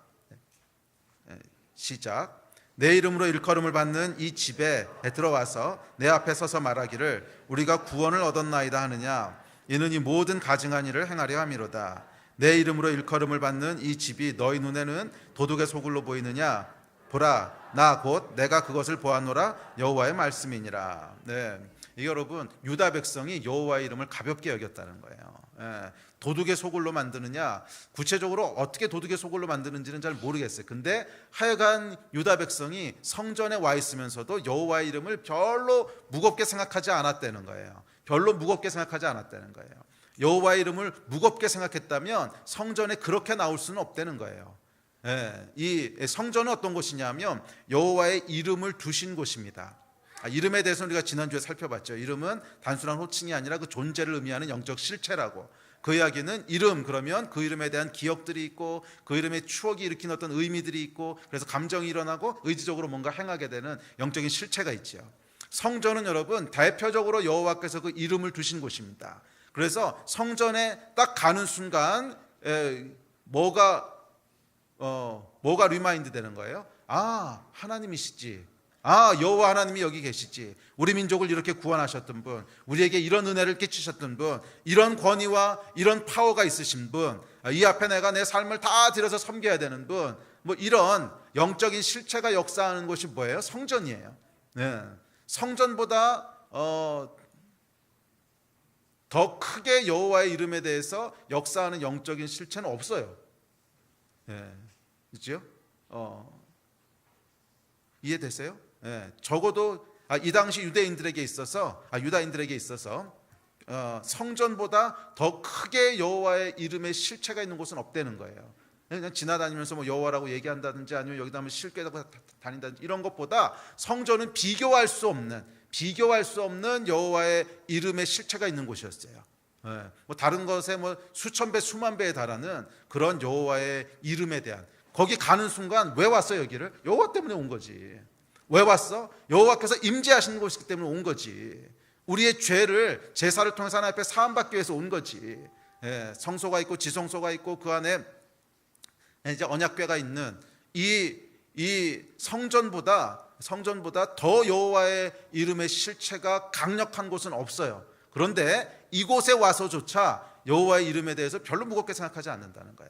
시작. 내 이름으로 일컬음을 받는 이 집에 들어와서 내 앞에 서서 말하기를 우리가 구원을 얻었나이다 하느냐. 이는 이 모든 가증한 일을 행하려 함이로다. 내 이름으로 일컬음을 받는 이 집이 너희 눈에는 도둑의 소굴로 보이느냐. 보라, 나 곧 내가 그것을 보았노라. 여호와의 말씀이니라. 네, 이 여러분 유다 백성이 여호와의 이름을 가볍게 여겼다는 거예요. 도둑의 소굴로 만드느냐, 구체적으로 어떻게 도둑의 소굴로 만드는지는 잘 모르겠어요. 근데 하여간 유다 백성이 성전에 와 있으면서도 여호와의 이름을 별로 무겁게 생각하지 않았다는 거예요. 별로 무겁게 생각하지 않았다는 거예요. 여호와의 이름을 무겁게 생각했다면 성전에 그렇게 나올 수는 없다는 거예요. 이 성전은 어떤 곳이냐면 여호와의 이름을 두신 곳입니다. 이름에 대해서 우리가 지난주에 살펴봤죠. 이름은 단순한 호칭이 아니라 그 존재를 의미하는 영적 실체라고. 그 이야기는 이름, 그러면 그 이름에 대한 기억들이 있고 그 이름의 추억이 일으킨 어떤 의미들이 있고 그래서 감정이 일어나고 의지적으로 뭔가 행하게 되는 영적인 실체가 있죠. 성전은 여러분 대표적으로 여호와께서 그 이름을 두신 곳입니다. 그래서 성전에 딱 가는 순간 뭐가 리마인드 되는 거예요? 아, 하나님이시지. 아, 여호와 하나님이 여기 계시지. 우리 민족을 이렇게 구원하셨던 분, 우리에게 이런 은혜를 끼치셨던 분, 이런 권위와 이런 파워가 있으신 분, 이 앞에 내가 내 삶을 다 들여서 섬겨야 되는 분, 뭐 이런 영적인 실체가 역사하는 곳이 뭐예요? 성전이에요. 네. 성전보다 더 크게 여호와의 이름에 대해서 역사하는 영적인 실체는 없어요. 있죠? 이해되세요? 적어도 이 당시 유다인들에게 있어서 성전보다 더 크게 여호와의 이름의 실체가 있는 곳은 없다는 거예요. 그냥 지나다니면서 뭐 여호와라고 얘기한다든지 아니면 여기다 한번 실궤하고 다닌다든지 이런 것보다 성전은 비교할 수 없는 여호와의 이름의 실체가 있는 곳이었어요. 뭐 다른 것에 뭐 수천 배 수만 배에 달하는 그런 여호와의 이름에 대한, 거기 가는 순간 왜 왔어? 여기를 여호와 때문에 온 거지. 왜 왔어? 여호와께서 임재하시는 곳이기 때문에 온 거지. 우리의 죄를 제사를 통해서 하나님 앞에 사함받기 위해서 온 거지. 성소가 있고 지성소가 있고 그 안에 이제 언약궤가 있는 이 성전보다 더 여호와의 이름의 실체가 강력한 곳은 없어요. 그런데 이곳에 와서조차 여호와의 이름에 대해서 별로 무겁게 생각하지 않는다는 거야.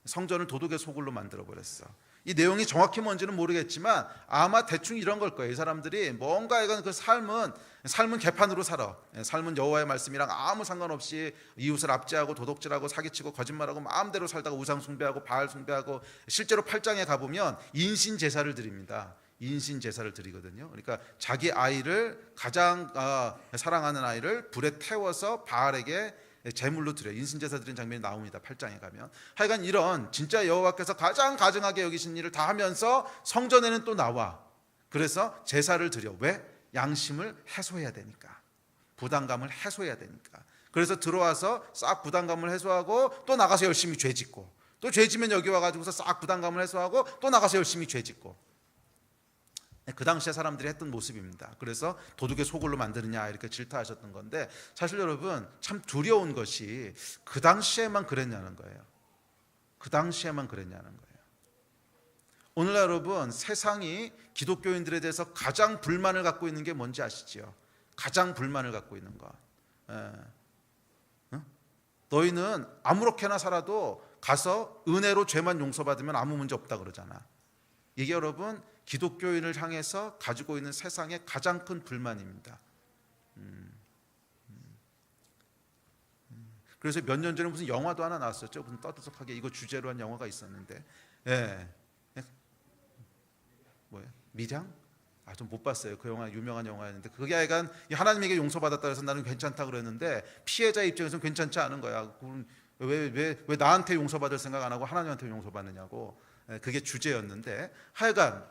성전을 도둑의 소굴로 만들어 버렸어. 이 내용이 정확히 뭔지는 모르겠지만 아마 대충 이런 걸 거예요. 이 사람들이 뭔가 이건 그 삶은 개판으로 살아. 삶은 여호와의 말씀이랑 아무 상관없이 이웃을 압제하고 도둑질하고 사기치고 거짓말하고 마음대로 살다가 우상 숭배하고 바알 숭배하고, 실제로 8장에 가보면 인신 제사를 드립니다. 인신 제사를 드리거든요. 그러니까 자기 아이를, 가장 사랑하는 아이를 불에 태워서 바알에게 제물로 드려요. 인신제사 드린 장면이 나옵니다. 8장에 가면. 하여간 이런 진짜 여호와께서 가장 가증하게 여기신 일을 다 하면서 성전에는 또 나와. 그래서 제사를 드려. 왜? 양심을 해소해야 되니까. 부담감을 해소해야 되니까. 그래서 들어와서 싹 부담감을 해소하고 또 나가서 열심히 죄 짓고, 또 죄 지면 여기 와가지고서 싹 부담감을 해소하고 또 나가서 열심히 죄 짓고. 그 당시에 사람들이 했던 모습입니다. 그래서 도둑의 소굴로 만드느냐 이렇게 질타하셨던 건데, 사실 여러분 참 두려운 것이 그 당시에만 그랬냐는 거예요. 그 당시에만 그랬냐는 거예요. 오늘날 여러분 세상이 기독교인들에 대해서 가장 불만을 갖고 있는 게 뭔지 아시죠? 가장 불만을 갖고 있는 것. 너희는 아무렇게나 살아도 가서 은혜로 죄만 용서받으면 아무 문제 없다 그러잖아. 이게 여러분 기독교인을 향해서 가지고 있는 세상의 가장 큰 불만입니다. 그래서 몇 년 전에 무슨 영화도 하나 나왔었죠. 무슨 떠들썩하게 이거 주제로 한 영화가 있었는데, 뭐예요? 미량? 좀 못 봤어요. 그 영화 유명한 영화였는데, 그게 약간 하나님에게 용서받았다 해서 나는 괜찮다 그랬는데 피해자 입장에서는 괜찮지 않은 거야. 왜 나한테 용서받을 생각 안 하고 하나님한테 용서받느냐고. 그게 주제였는데, 하여간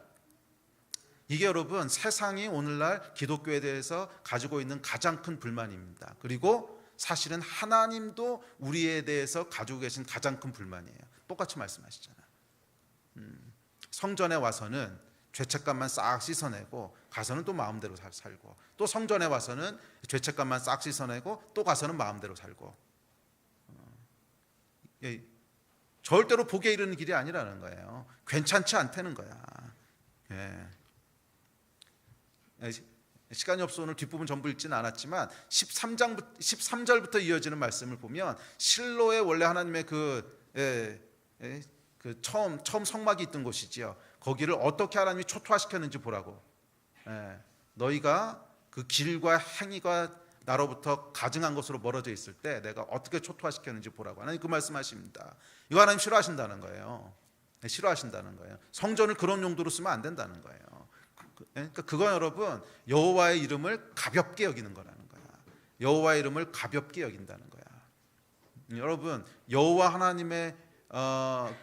이게 여러분 세상이 오늘날 기독교에 대해서 가지고 있는 가장 큰 불만입니다. 그리고 사실은 하나님도 우리에 대해서 가지고 계신 가장 큰 불만이에요. 똑같이 말씀하시잖아요. 성전에 와서는 죄책감만 싹 씻어내고 가서는 또 마음대로 살고, 또 성전에 와서는 죄책감만 싹 씻어내고 또 가서는 마음대로 살고, 절대로 복에 이르는 길이 아니라는 거예요. 괜찮지 않다는 거야. 시간이 없어 오늘 뒷부분 전부 읽지는 않았지만 13절부터 이어지는 말씀을 보면 실로에 원래 하나님의 그 처음 성막이 있던 곳이지요. 거기를 어떻게 하나님이 초토화시켰는지 보라고. 너희가 그 길과 행위가 나로부터 가증한 것으로 멀어져 있을 때 내가 어떻게 초토화시켰는지 보라고. 하나님 그 말씀하십니다. 이거 하나님 싫어하신다는 거예요. 싫어하신다는 거예요. 성전을 그런 용도로 쓰면 안 된다는 거예요. 그러니까 그건 여러분 여호와의 이름을 가볍게 여기는 거라는 거야. 여호와의 이름을 가볍게 여긴다는 거야. 여러분 여호와 하나님의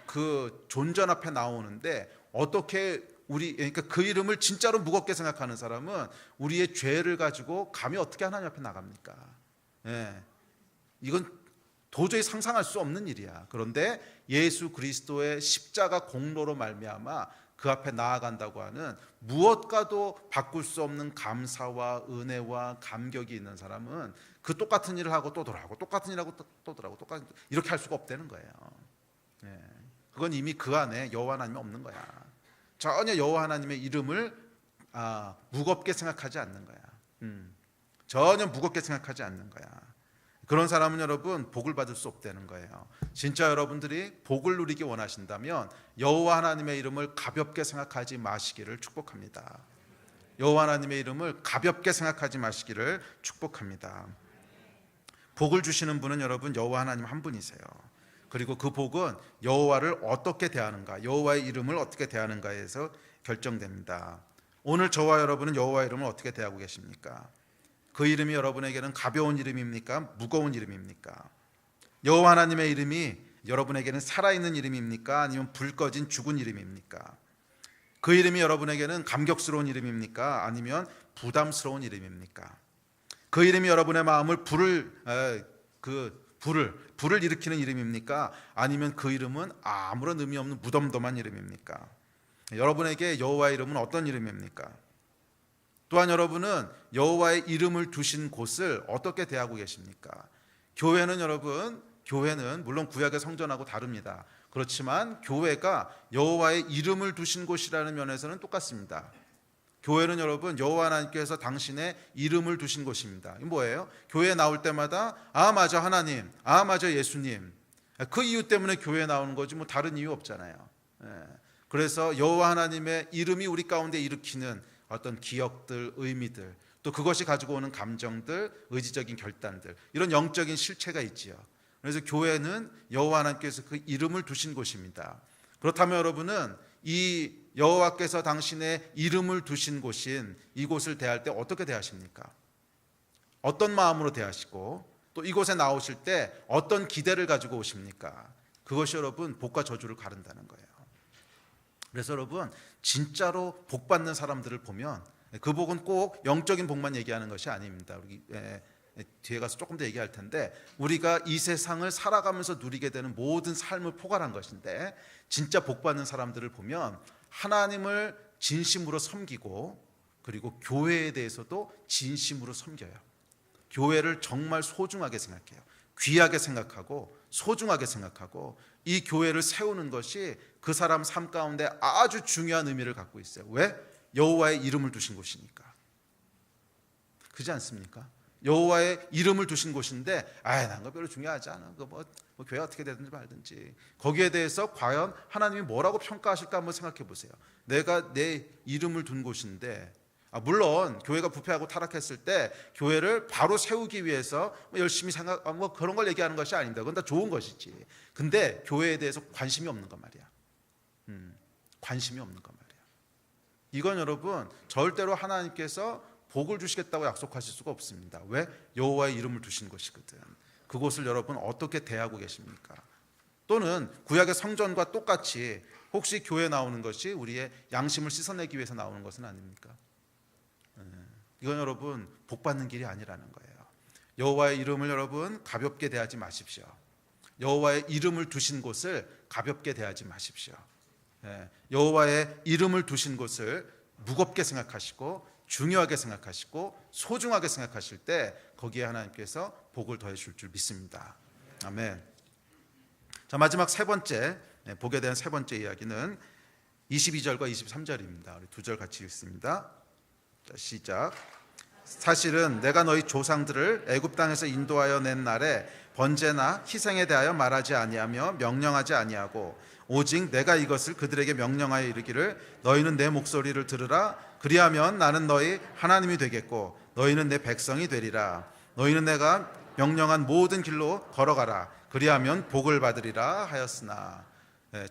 그 존전 앞에 나오는데 어떻게 그러니까 그 이름을 진짜로 무겁게 생각하는 사람은 우리의 죄를 가지고 감히 어떻게 하나님 앞에 나갑니까? 이건 도저히 상상할 수 없는 일이야. 그런데 예수 그리스도의 십자가 공로로 말미암아 그 앞에 나아간다고 하는 무엇과도 바꿀 수 없는 감사와 은혜와 감격이 있는 사람은 그 똑같은 일을 하고 또 돌아가고 똑같은 일을 하고 또 돌아가고 똑같은 이렇게 할 수가 없다는 거예요. 그건 이미 그 안에 여호와 하나님이 없는 거야. 전혀 여호와 하나님의 이름을 무겁게 생각하지 않는 거야. 전혀 무겁게 생각하지 않는 거야. 그런 사람은 여러분 복을 받을 수 없다는 거예요. 진짜 여러분들이 복을 누리기 원하신다면 여호와 하나님의 이름을 가볍게 생각하지 마시기를 축복합니다. 여호와 하나님의 이름을 가볍게 생각하지 마시기를 축복합니다. 복을 주시는 분은 여러분 여호와 하나님 한 분이세요. 그리고 그 복은 여호와를 어떻게 대하는가, 여호와의 이름을 어떻게 대하는가에서 결정됩니다. 오늘 저와 여러분은 여호와의 이름을 어떻게 대하고 계십니까? 그 이름이 여러분에게는 가벼운 이름입니까? 무거운 이름입니까? 여호와 하나님의 이름이 여러분에게는 살아있는 이름입니까? 아니면 불 꺼진 죽은 이름입니까? 그 이름이 여러분에게는 감격스러운 이름입니까? 아니면 부담스러운 이름입니까? 그 이름이 여러분의 마음을 불을 일으키는 이름입니까? 아니면 그 이름은 아무런 의미 없는 무덤덤한 이름입니까? 여러분에게 여호와의 이름은 어떤 이름입니까? 또한 여러분은 여호와의 이름을 두신 곳을 어떻게 대하고 계십니까? 교회는 여러분, 물론 구약의 성전하고 다릅니다. 그렇지만 교회가 여호와의 이름을 두신 곳이라는 면에서는 똑같습니다. 교회는 여러분 여호와 하나님께서 당신의 이름을 두신 곳입니다. 이게 뭐예요? 교회에 나올 때마다 맞아 하나님, 맞아 예수님, 그 이유 때문에 교회에 나오는 거지 뭐 다른 이유 없잖아요. 그래서 여호와 하나님의 이름이 우리 가운데 일으키는 어떤 기억들, 의미들, 또 그것이 가지고 오는 감정들, 의지적인 결단들, 이런 영적인 실체가 있지요. 그래서 교회는 여호와 하나님께서 그 이름을 두신 곳입니다. 그렇다면 여러분은 이 여호와께서 당신의 이름을 두신 곳인 이곳을 대할 때 어떻게 대하십니까? 어떤 마음으로 대하시고 또 이곳에 나오실 때 어떤 기대를 가지고 오십니까? 그것이 여러분 복과 저주를 가른다는 거예요. 그래서 여러분 진짜로 복 받는 사람들을 보면 그 복은 꼭 영적인 복만 얘기하는 것이 아닙니다. 우리 뒤에 가서 조금 더 얘기할 텐데 우리가 이 세상을 살아가면서 누리게 되는 모든 삶을 포괄한 것인데 진짜 복 받는 사람들을 보면 하나님을 진심으로 섬기고 그리고 교회에 대해서도 진심으로 섬겨요. 교회를 정말 소중하게 생각해요. 귀하게 생각하고 소중하게 생각하고 이 교회를 세우는 것이 그 사람 삶 가운데 아주 중요한 의미를 갖고 있어요. 왜? 여호와의 이름을 두신 곳이니까. 그렇지 않습니까? 여호와의 이름을 두신 곳인데 난 거 별로 중요하지 않아. 뭐 교회 어떻게 되든지 말든지. 거기에 대해서 과연 하나님이 뭐라고 평가하실까 한번 생각해 보세요. 내가 내 이름을 둔 곳인데 물론 교회가 부패하고 타락했을 때 교회를 바로 세우기 위해서 열심히 뭐 그런 걸 얘기하는 것이 아닙니다. 그건 다 좋은 것이지. 근데 교회에 대해서 관심이 없는 것 말이야. 관심이 없는 것 말이야. 이건 여러분 절대로 하나님께서 복을 주시겠다고 약속하실 수가 없습니다. 왜? 여호와의 이름을 두신 것이거든. 그곳을 여러분 어떻게 대하고 계십니까? 또는 구약의 성전과 똑같이 혹시 교회 나오는 것이 우리의 양심을 씻어내기 위해서 나오는 것은 아닙니까? 이건 여러분 복 받는 길이 아니라는 거예요. 여호와의 이름을 여러분 가볍게 대하지 마십시오. 여호와의 이름을 두신 곳을 가볍게 대하지 마십시오. 여호와의 이름을 두신 곳을 무겁게 생각하시고 중요하게 생각하시고 소중하게 생각하실 때 거기에 하나님께서 복을 더해 줄 줄 믿습니다. 아멘. 자, 마지막 세 번째, 복에 대한 세 번째 이야기는 22절과 23절입니다. 우리 두 절 같이 읽습니다. 자, 시작. 사실은 내가 너희 조상들을 애굽 땅에서 인도하여 낸 날에 번제나 희생에 대하여 말하지 아니하며 명령하지 아니하고 오직 내가 이것을 그들에게 명령하여 이르기를 너희는 내 목소리를 들으라. 그리하면 나는 너희 하나님이 되겠고 너희는 내 백성이 되리라. 너희는 내가 명령한 모든 길로 걸어가라. 그리하면 복을 받으리라 하였으나.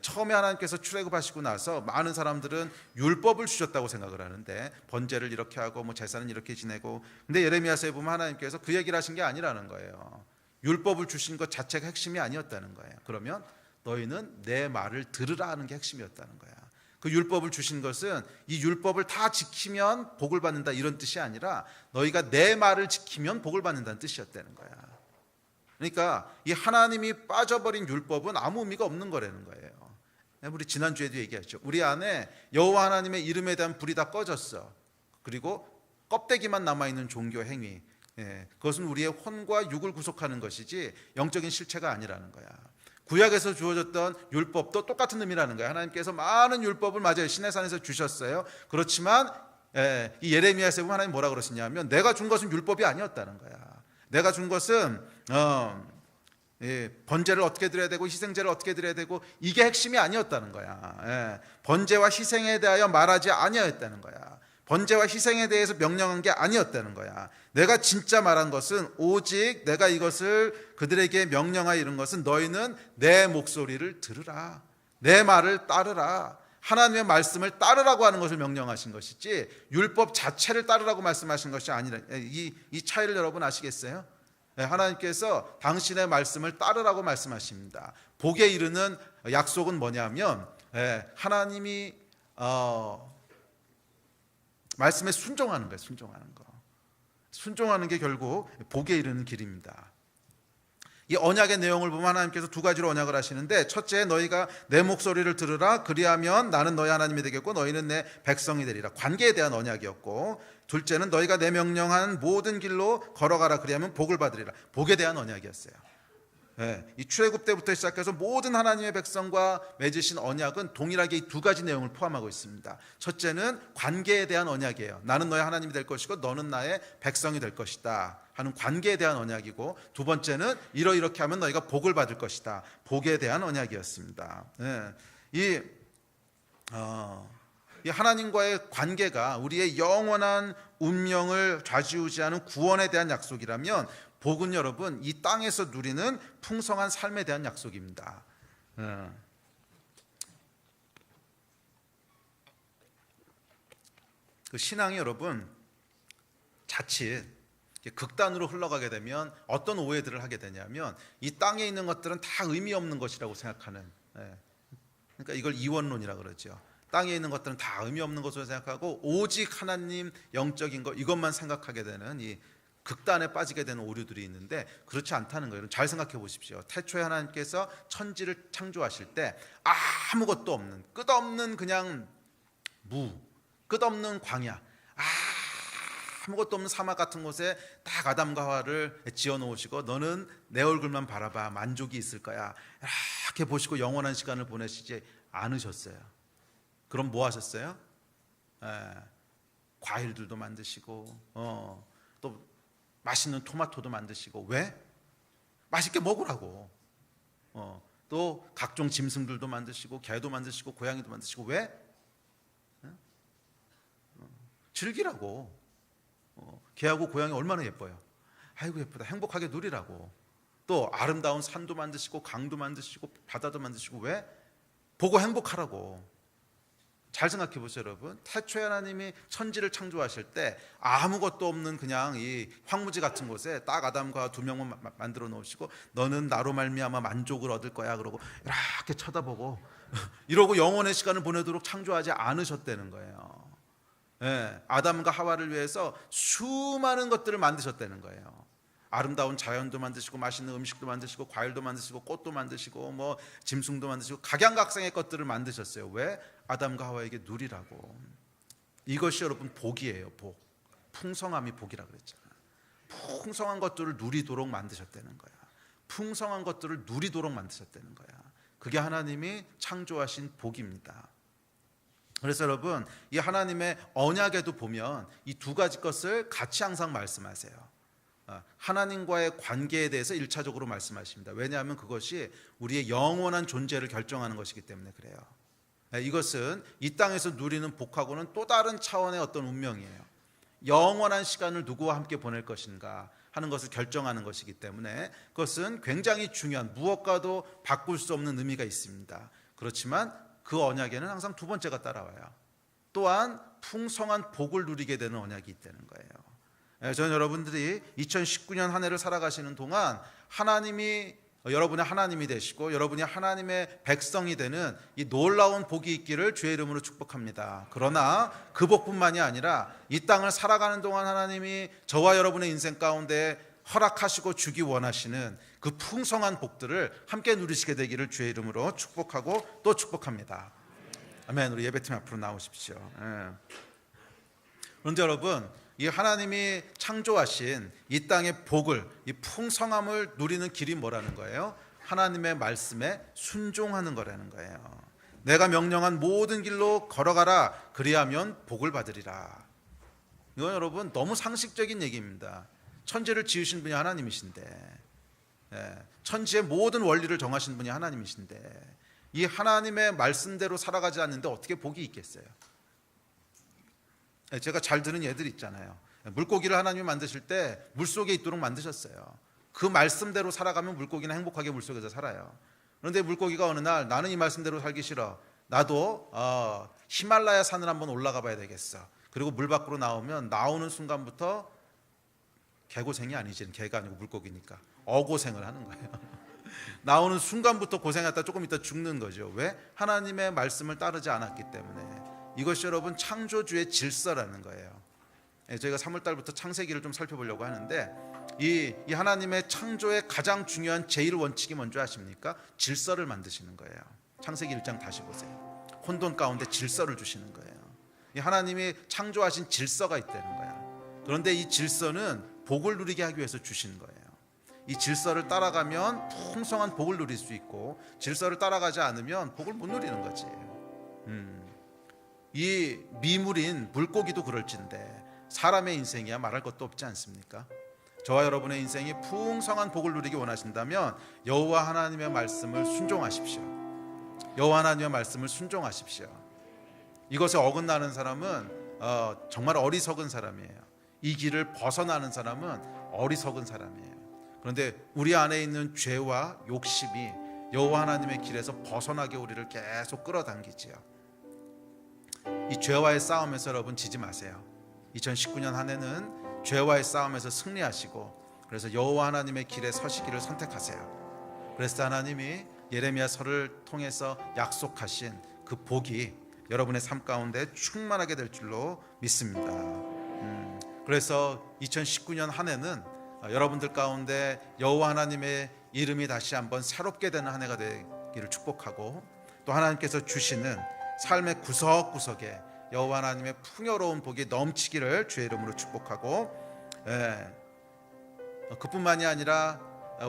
처음에 하나님께서 출애굽하시고 나서 많은 사람들은 율법을 주셨다고 생각을 하는데 번제를 이렇게 하고 뭐 제사는 이렇게 지내고, 근데 예레미야서에 보면 하나님께서 그 얘기를 하신 게 아니라는 거예요. 율법을 주신 것 자체가 핵심이 아니었다는 거예요. 그러면 너희는 내 말을 들으라 하는 게 핵심이었다는 거야. 그 율법을 주신 것은 이 율법을 다 지키면 복을 받는다 이런 뜻이 아니라 너희가 내 말을 지키면 복을 받는다는 뜻이었다는 거야. 그러니까 이 하나님이 빠져버린 율법은 아무 의미가 없는 거라는 거예요. 우리 지난주에도 얘기했죠. 우리 안에 여호와 하나님의 이름에 대한 불이 다 꺼졌어. 그리고 껍데기만 남아있는 종교 행위, 그것은 우리의 혼과 육을 구속하는 것이지 영적인 실체가 아니라는 거야. 구약에서 주어졌던 율법도 똑같은 의미라는 거야. 하나님께서 많은 율법을 맞아요 시내산에서 주셨어요. 그렇지만 이 예레미야에서 보면 하나님 뭐라 그러시냐면 내가 준 것은 율법이 아니었다는 거야. 내가 준 것은 번제를 어떻게 드려야 되고 희생제를 어떻게 드려야 되고 이게 핵심이 아니었다는 거야. 번제와 희생에 대하여 말하지 아니었다는 거야. 번제와 희생에 대해서 명령한 게 아니었다는 거야. 내가 진짜 말한 것은 오직 내가 이것을 그들에게 명령하여 이른 것은 너희는 내 목소리를 들으라. 내 말을 따르라. 하나님의 말씀을 따르라고 하는 것을 명령하신 것이지 율법 자체를 따르라고 말씀하신 것이 아니라, 이 차이를 여러분 아시겠어요? 하나님께서 당신의 말씀을 따르라고 말씀하십니다. 복에 이르는 약속은 뭐냐면 하나님이 말씀에 순종하는 거예요. 순종하는 게 결국 복에 이르는 길입니다. 이 언약의 내용을 보면 하나님께서 두 가지로 언약을 하시는데, 첫째 너희가 내 목소리를 들으라. 그리하면 나는 너희 하나님이 되겠고 너희는 내 백성이 되리라. 관계에 대한 언약이었고, 둘째는 너희가 내 명령한 모든 길로 걸어가라. 그리하면 복을 받으리라. 복에 대한 언약이었어요. 이 출애굽 때부터 시작해서 모든 하나님의 백성과 맺으신 언약은 동일하게 이 두 가지 내용을 포함하고 있습니다. 첫째는 관계에 대한 언약이에요. 나는 너의 하나님이 될 것이고 너는 나의 백성이 될 것이다 하는 관계에 대한 언약이고, 두 번째는 이렇게 하면 너희가 복을 받을 것이다. 복에 대한 언약이었습니다. 이 하나님과의 관계가 우리의 영원한 운명을 좌지우지하는 구원에 대한 약속이라면, 복은 여러분 이 땅에서 누리는 풍성한 삶에 대한 약속입니다. 그 신앙이 여러분 자칫 극단으로 흘러가게 되면 어떤 오해들을 하게 되냐면, 이 땅에 있는 것들은 다 의미 없는 것이라고 생각하는, 그러니까 이걸 이원론이라고 그러죠. 땅에 있는 것들은 다 의미 없는 것으로 생각하고 오직 하나님 영적인 것 이것만 생각하게 되는 이 극단에 빠지게 되는 오류들이 있는데, 그렇지 않다는 거예요. 잘 생각해 보십시오. 태초에 하나님께서 천지를 창조하실 때 아무것도 없는 끝없는 그냥 끝없는 광야, 아무것도 없는 사막 같은 곳에 딱 아담과 하와를 지어 놓으시고 너는 내 얼굴만 바라봐 만족이 있을 거야 이렇게 보시고 영원한 시간을 보내시지 않으셨어요. 그럼 뭐 하셨어요? 과일들도 만드시고 또 맛있는 토마토도 만드시고. 왜? 맛있게 먹으라고. 또 각종 짐승들도 만드시고 개도 만드시고 고양이도 만드시고. 왜? 즐기라고. 개하고 고양이 얼마나 예뻐요. 아이고 예쁘다. 행복하게 누리라고. 또 아름다운 산도 만드시고 강도 만드시고 바다도 만드시고. 왜? 보고 행복하라고. 잘 생각해 보세요, 여러분. 태초에 하나님이 천지를 창조하실 때 아무것도 없는 그냥 이 황무지 같은 곳에 딱 아담과 두 명만 만들어 놓으시고 너는 나로 말미암아 만족을 얻을 거야 그러고 이렇게 쳐다보고 이러고 영원의 시간을 보내도록 창조하지 않으셨다는 거예요. 예, 아담과 하와를 위해서 수많은 것들을 만드셨다는 거예요. 아름다운 자연도 만드시고 맛있는 음식도 만드시고 과일도 만드시고 꽃도 만드시고 뭐 짐승도 만드시고 각양각색의 것들을 만드셨어요. 왜? 아담과 하와에게 누리라고. 이것이 여러분 복이에요. 복. 풍성함이 복이라 그랬잖아요. 풍성한 것들을 누리도록 만드셨다는 거야. 풍성한 것들을 누리도록 만드셨다는 거야. 그게 하나님이 창조하신 복입니다. 그래서 여러분 이 하나님의 언약에도 보면 이 두 가지 것을 같이 항상 말씀하세요. 하나님과의 관계에 대해서 1차적으로 말씀하십니다. 왜냐하면 그것이 우리의 영원한 존재를 결정하는 것이기 때문에 그래요. 이것은 이 땅에서 누리는 복하고는 또 다른 차원의 어떤 운명이에요. 영원한 시간을 누구와 함께 보낼 것인가 하는 것을 결정하는 것이기 때문에 그것은 굉장히 중요한 무엇과도 바꿀 수 없는 의미가 있습니다. 그렇지만 그 언약에는 항상 두 번째가 따라와요. 또한 풍성한 복을 누리게 되는 언약이 있다는 거예요. 저는 여러분들이 2019년 한 해를 살아가시는 동안 하나님이 여러분의 하나님이 되시고 여러분이 하나님의 백성이 되는 이 놀라운 복이 있기를 주의 이름으로 축복합니다. 그러나 그 복뿐만이 아니라 이 땅을 살아가는 동안 하나님이 저와 여러분의 인생 가운데 허락하시고 주기 원하시는 그 풍성한 복들을 함께 누리시게 되기를 주의 이름으로 축복하고 또 축복합니다. 아멘. 우리 예배팀 앞으로 나오십시오. 그런데 여러분 이 하나님이 창조하신 이 땅의 복을, 이 풍성함을 누리는 길이 뭐라는 거예요? 하나님의 말씀에 순종하는 거라는 거예요. 내가 명령한 모든 길로 걸어가라 그리하면 복을 받으리라. 이건 여러분 너무 상식적인 얘기입니다. 천지를 지으신 분이 하나님이신데, 천지의 모든 원리를 정하신 분이 하나님이신데 이 하나님의 말씀대로 살아가지 않는데 어떻게 복이 있겠어요? 제가 잘 드는 예들 있잖아요. 물고기를 하나님이 만드실 때 물속에 있도록 만드셨어요. 그 말씀대로 살아가면 물고기는 행복하게 물속에서 살아요. 그런데 물고기가 어느 날 나는 이 말씀대로 살기 싫어. 나도 히말라야 산을 한번 올라가 봐야 되겠어. 그리고 물 밖으로 나오는 순간부터 개고생이 아니지. 개가 아니고 물고기니까 어고생을 하는 거예요. 나오는 순간부터 고생했다 조금 있다 죽는 거죠. 왜? 하나님의 말씀을 따르지 않았기 때문에. 이것이 여러분 창조주의 질서라는 거예요. 저희가 3월달부터 창세기를 좀 살펴보려고 하는데 이 하나님의 창조의 가장 중요한 제1원칙이 뭔지 아십니까? 질서를 만드시는 거예요. 창세기 1장 다시 보세요. 혼돈 가운데 질서를 주시는 거예요. 이 하나님이 창조하신 질서가 있다는 거야. 그런데 이 질서는 복을 누리게 하기 위해서 주신 거예요. 이 질서를 따라가면 풍성한 복을 누릴 수 있고 질서를 따라가지 않으면 복을 못 누리는 거지. 이 미물인 물고기도 그럴진데 사람의 인생이야 말할 것도 없지 않습니까? 저와 여러분의 인생이 풍성한 복을 누리기 원하신다면 여호와 하나님의 말씀을 순종하십시오. 여호와 하나님의 말씀을 순종하십시오. 이것에 어긋나는 사람은 정말 어리석은 사람이에요. 이 길을 벗어나는 사람은 어리석은 사람이에요. 그런데 우리 안에 있는 죄와 욕심이 여호와 하나님의 길에서 벗어나게 우리를 계속 끌어당기지요. 이 죄와의 싸움에서 여러분 지지 마세요. 2019년 한 해는 죄와의 싸움에서 승리하시고 그래서 여호와 하나님의 길에 서시기를 선택하세요. 그래서 하나님이 예레미야서를 통해서 약속하신 그 복이 여러분의 삶 가운데 충만하게 될 줄로 믿습니다. 그래서 2019년 한 해는 여러분들 가운데 여호와 하나님의 이름이 다시 한번 새롭게 되는 한 해가 되기를 축복하고 또 하나님께서 주시는 삶의 구석구석에 여호와 하나님의 풍요로운 복이 넘치기를 주의 이름으로 축복하고 그뿐만이 아니라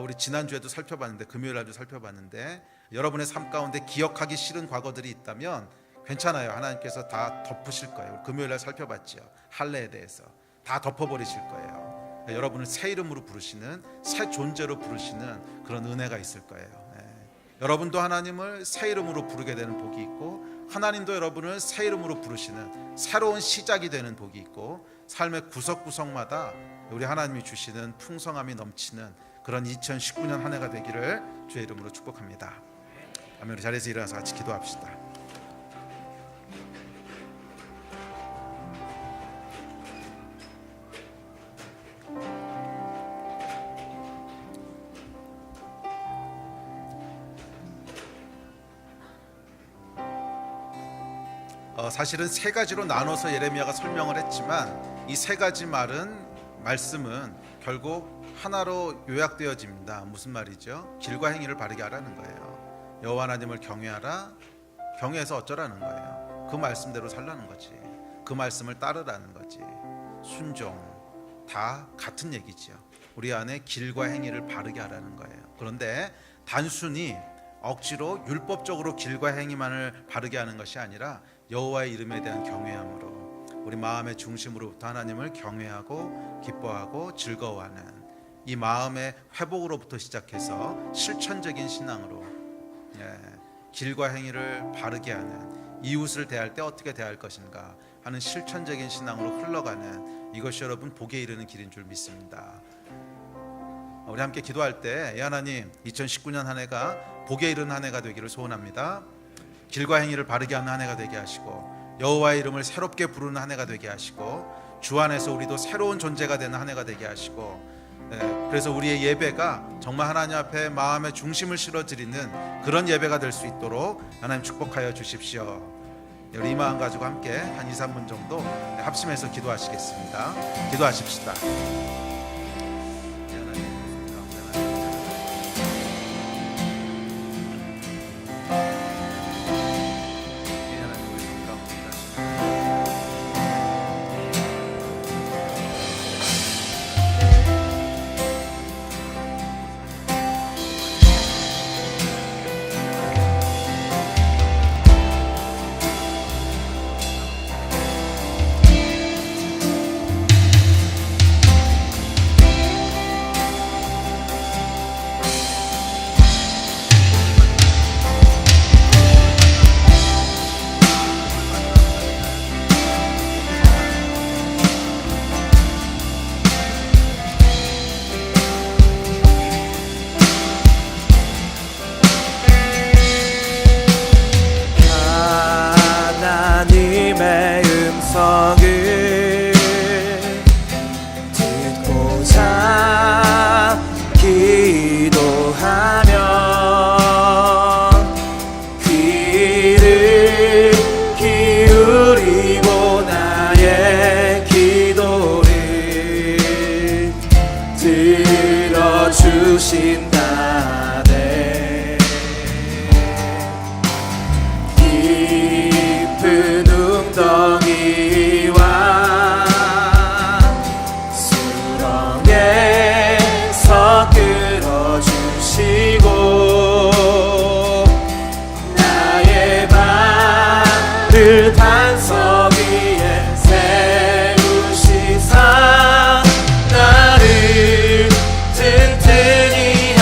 우리 지난주에도 살펴봤는데 금요일날도 살펴봤는데 여러분의 삶 가운데 기억하기 싫은 과거들이 있다면 괜찮아요. 하나님께서 다 덮으실 거예요. 금요일날 살펴봤죠. 할례에 대해서 다 덮어버리실 거예요. 여러분을 새 이름으로 부르시는 새 존재로 부르시는 그런 은혜가 있을 거예요. 여러분도 하나님을 새 이름으로 부르게 되는 복이 있고 하나님도 여러분을 새 이름으로 부르시는 새로운 시작이 되는 복이 있고 삶의 구석구석마다 우리 하나님이 주시는 풍성함이 넘치는 그런 2019년 한 해가 되기를 주의 이름으로 축복합니다. 아멘. 우리 자리에서 일어나서 같이 기도합시다. 사실은 세 가지로 나눠서 예레미야가 설명을 했지만 이 세 가지 말씀은 결국 하나로 요약되어집니다. 무슨 말이죠? 길과 행위를 바르게 하라는 거예요. 여호와 하나님을 경외하라. 경외해서 어쩌라는 거예요? 그 말씀대로 살라는 거지. 그 말씀을 따르라는 거지. 순종 다 같은 얘기죠. 우리 안에 길과 행위를 바르게 하라는 거예요. 그런데 단순히 억지로 율법적으로 길과 행위만을 바르게 하는 것이 아니라 여호와의 이름에 대한 경외함으로 우리 마음의 중심으로부터 하나님을 경외하고 기뻐하고 즐거워하는 이 마음의 회복으로부터 시작해서 실천적인 신앙으로 길과 행위를 바르게 하는, 이웃을 대할 때 어떻게 대할 것인가 하는 실천적인 신앙으로 흘러가는, 이것이 여러분 복에 이르는 길인 줄 믿습니다. 우리 함께 기도할 때 하나님, 2019년 한 해가 복에 이르는 한 해가 되기를 소원합니다. 길과 행위를 바르게 하는 한 해가 되게 하시고 여호와의 이름을 새롭게 부르는 한 해가 되게 하시고 주 안에서 우리도 새로운 존재가 되는 한 해가 되게 하시고, 그래서 우리의 예배가 정말 하나님 앞에 마음의 중심을 실어드리는 그런 예배가 될 수 있도록 하나님 축복하여 주십시오. 우리 이 마음 가지고 함께 한 2, 3분 정도 합심해서 기도하시겠습니다. 기도하십시다. 주신다네. 깊은 웅덩이와 수렁에서 끌어주시고 나의 발을 반석 위에 세우시사 나를 튼튼히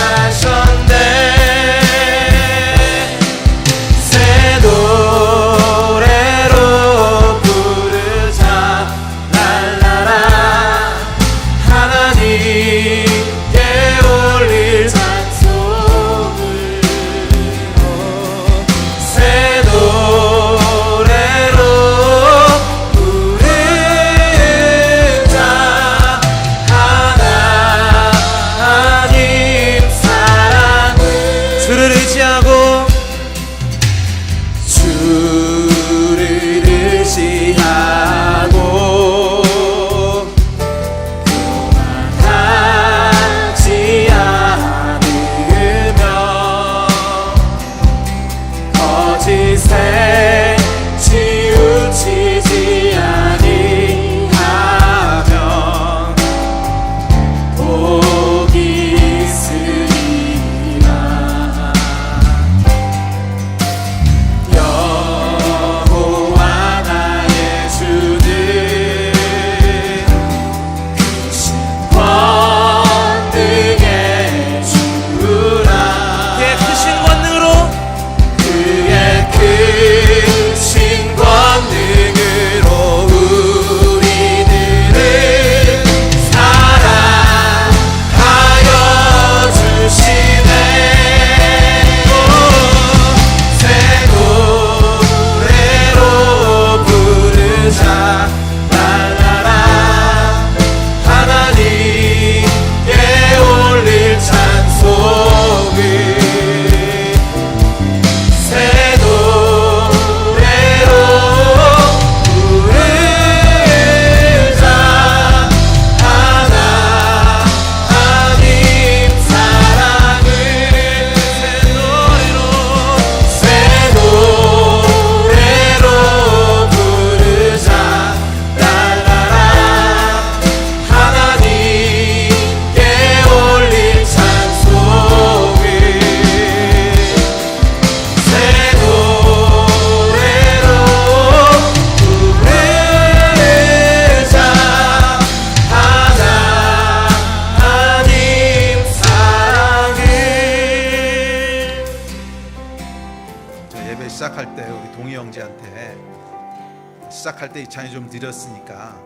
시작할 때 이찬이 좀 느렸으니까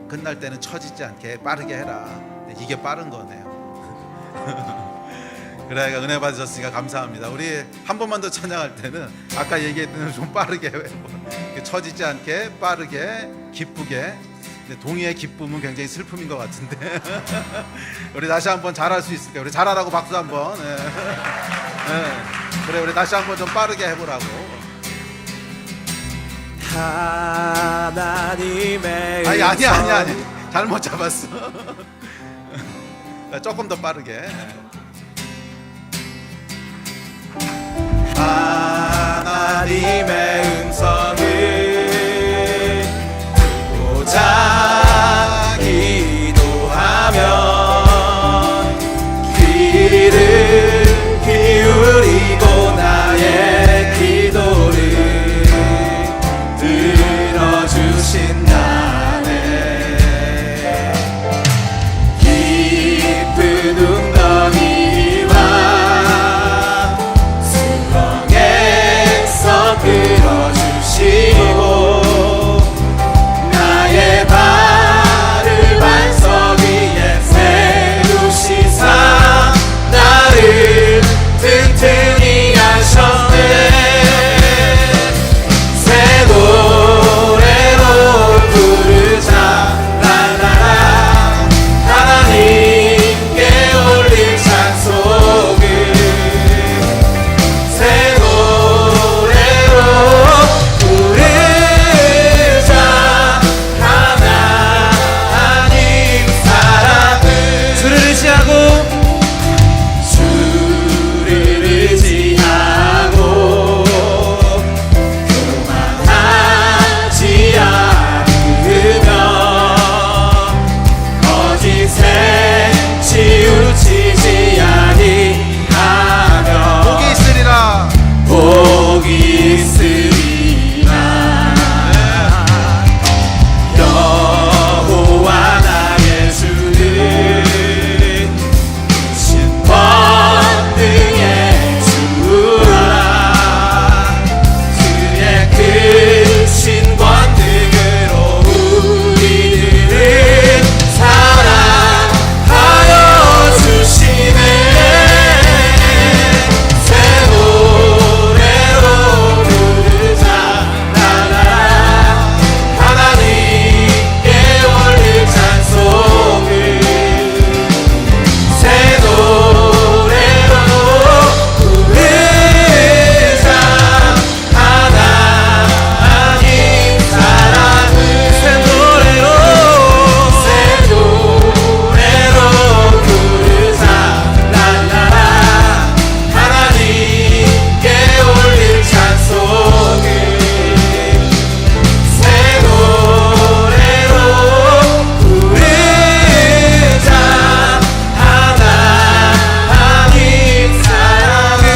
끝날 때는 처지지 않게 빠르게 해라. 이게 빠른 거네요. 그래, 은혜 받으셨으니까 감사합니다. 우리 한 번만 더 찬양할 때는 아까 얘기했던 대로 좀 빠르게 처지지 않게 빠르게 기쁘게. 동의의 기쁨은 굉장히 슬픔인 것 같은데 우리 다시 한번 잘할 수 있을까요? 우리 잘하라고 박수 한번. 네. 그래, 우리 다시 한번 좀 빠르게 해보라고. 하나님의 아니 잘못 잡았어. 조금 더 빠르게. 하나님의 음성을 듣고자 기도하면 귀를 기울이고 나의 기도를 들어주신다네. 깊은 웅덩이와 수렁에서 끌어주시고 나의 발을 반석 위에 세우시사 나를 튼튼히 하셨네. 새 노래로 부르자 랄라라. 하나님께 올릴 찬송을 새 노래로 부르자. 하나님 사랑을 주를 의지하고 교만하지 않으며 거짓에 치우치지 아니하며 복이 있으리라. 복이 있으리라. 여호와 나의 주는 신권능의 주라. 그의 크신 권능으로 우리들을 사랑하여 주시네. 새 노래로 부르자 랄라라. 하나님께 올릴 찬송을 새 노래로 부르자. 하나님 사랑을 새 노래로 부르자 랄라라. 하나님께 올릴 찬송을 새 노래로 부르자. 하나님 사랑을.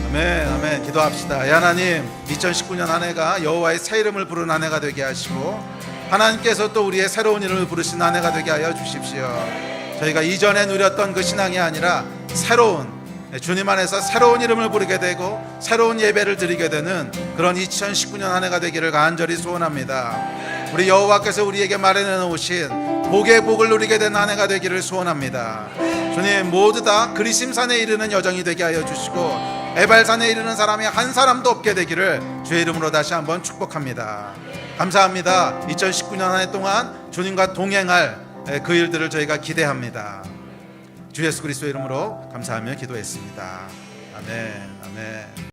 아멘, 아멘. 기도합시다. 하나님, 2019년 한 해가 여호와의 새 이름을 부르는 한 해가 되게 하시고 하나님께서 또 우리의 새로운 이름을 부르신 한 해가 되게 하여 주십시오. 저희가 이전에 누렸던 그 신앙이 아니라 새로운, 주님 안에서 새로운 이름을 부르게 되고 새로운 예배를 드리게 되는 그런 2019년 한 해가 되기를 간절히 소원합니다. 우리 여호와께서 우리에게 마련해 놓으신 복의 복을 누리게 된 한 해가 되기를 소원합니다. 주님, 모두 다 그리심산에 이르는 여정이 되게 하여 주시고 에발산에 이르는 사람이 한 사람도 없게 되기를 주의 이름으로 다시 한번 축복합니다. 감사합니다. 2019년 한 해 동안 주님과 동행할 그 일들을 저희가 기대합니다. 주 예수 그리스도의 이름으로 감사하며 기도했습니다. 아멘, 아멘.